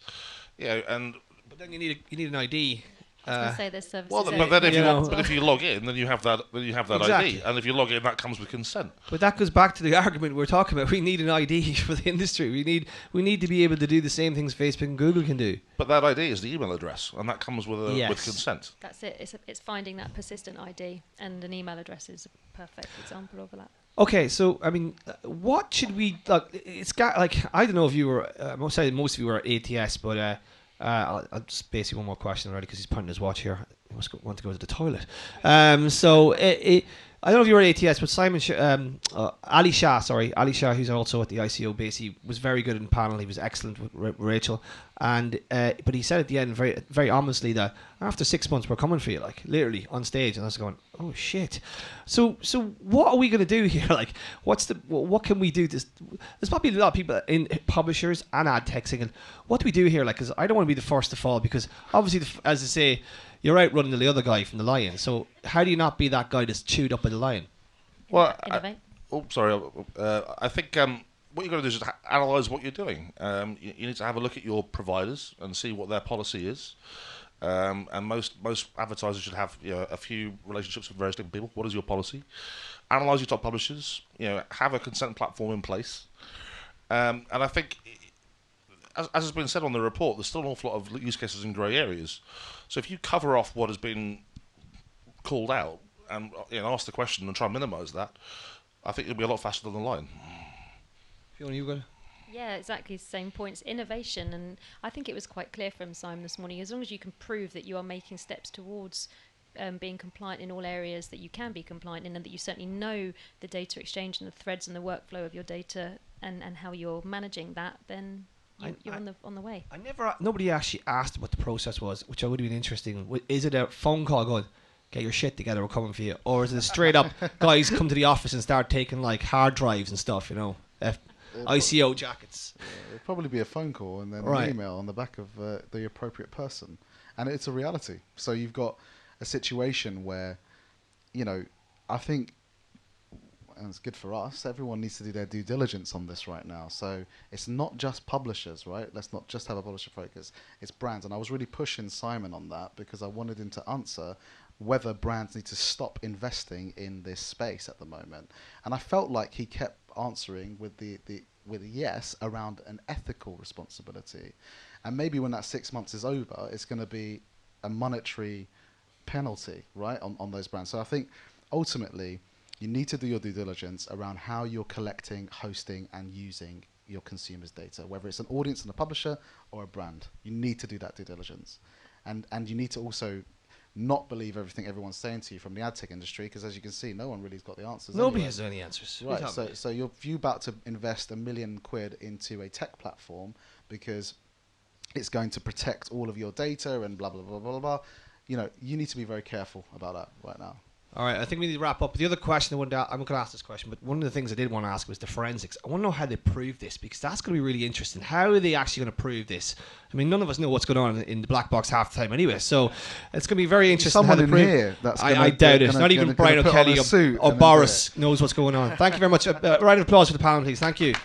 But then you need an ID. I was going to say there's services. Well, but then if you log in, then you have that exactly. ID, and if you log in, that comes with consent. But that goes back to the argument we're talking about. We need an ID for the industry. We need to be able to do the same things Facebook and Google can do. But that ID is the email address, and that comes with with consent. That's it. It's finding that persistent ID, and an email address is a perfect example of that. Okay, so I mean, what should we like? It's got I don't know if you were. Most of you were at ATS, but. I'll just basically one more question already because he's pointing his watch here. He must want to go to the toilet. So I don't know if you were at ATS, but Ali Shah, who's also at the ICO base, he was very good in the panel. He was excellent with Rachel, and but he said at the end very, very ominously that after 6 months we're coming for you, like literally on stage. And I was going, oh shit. So what are we going to do here? Like, what can we do? There's probably a lot of people in publishers and ad tech saying, what do we do here? Like, because I don't want to be the first to fall, because obviously, as I say, you're outrunning the other guy from the lion. So how do you not be that guy that's chewed up by the lion? Well, I think what you've got to do is just analyse what you're doing. You need to have a look at your providers and see what their policy is. And most advertisers should have a few relationships with various different people. What is your policy? Analyse your top publishers. Have a consent platform in place. And I think, as has been said on the report, there's still an awful lot of use cases in grey areas. So if you cover off what has been called out and ask the question and try and minimise that, I think you'll be a lot faster down the line. Fiona, you got? Yeah, exactly the same points. Innovation, and I think it was quite clear from Simon this morning, as long as you can prove that you are making steps towards being compliant in all areas that you can be compliant in, and that you certainly know the data exchange and the threads and the workflow of your data and how you're managing that, then you're on the way. Nobody actually asked what the process was, which I would have been interesting. Is it a phone call going, get your shit together, we're coming for you, or is it a straight up guys come to the office and start taking like hard drives and stuff, ICO jackets? It'd probably be a phone call and then an email on the back of the appropriate person, and it's a reality. So you've got a situation where, I think, and it's good for us, everyone needs to do their due diligence on this right now. So it's not just publishers, right? Let's not just have a publisher focus. It's brands. And I was really pushing Simon on that because I wanted him to answer whether brands need to stop investing in this space at the moment. And I felt like he kept answering with with a yes around an ethical responsibility. And maybe when that 6 months is over, it's going to be a monetary penalty, right, on those brands. So I think ultimately you need to do your due diligence around how you're collecting, hosting, and using your consumers' data, whether it's an audience and a publisher or a brand. You need to do that due diligence. And you need to also not believe everything everyone's saying to you from the ad tech industry, because as you can see, no one really's got the answers. Nobody has any answers. Right, so you're about to invest £1 million into a tech platform because it's going to protect all of your data and blah, blah, blah, blah, blah. You need to be very careful about that right now. All right, I think we need to wrap up. The other question I'm going to ask this question, but one of the things I did want to ask was the forensics. I want to know how they prove this, because that's going to be really interesting. How are they actually going to prove this? I mean, none of us know what's going on in the black box half the time anyway, so it's going to be very interesting. Someone how in they prove here that's I doubt it. Not even Brian O'Kelly or Boris knows what's going on. Thank you very much. A round of applause for the panel, please. Thank you.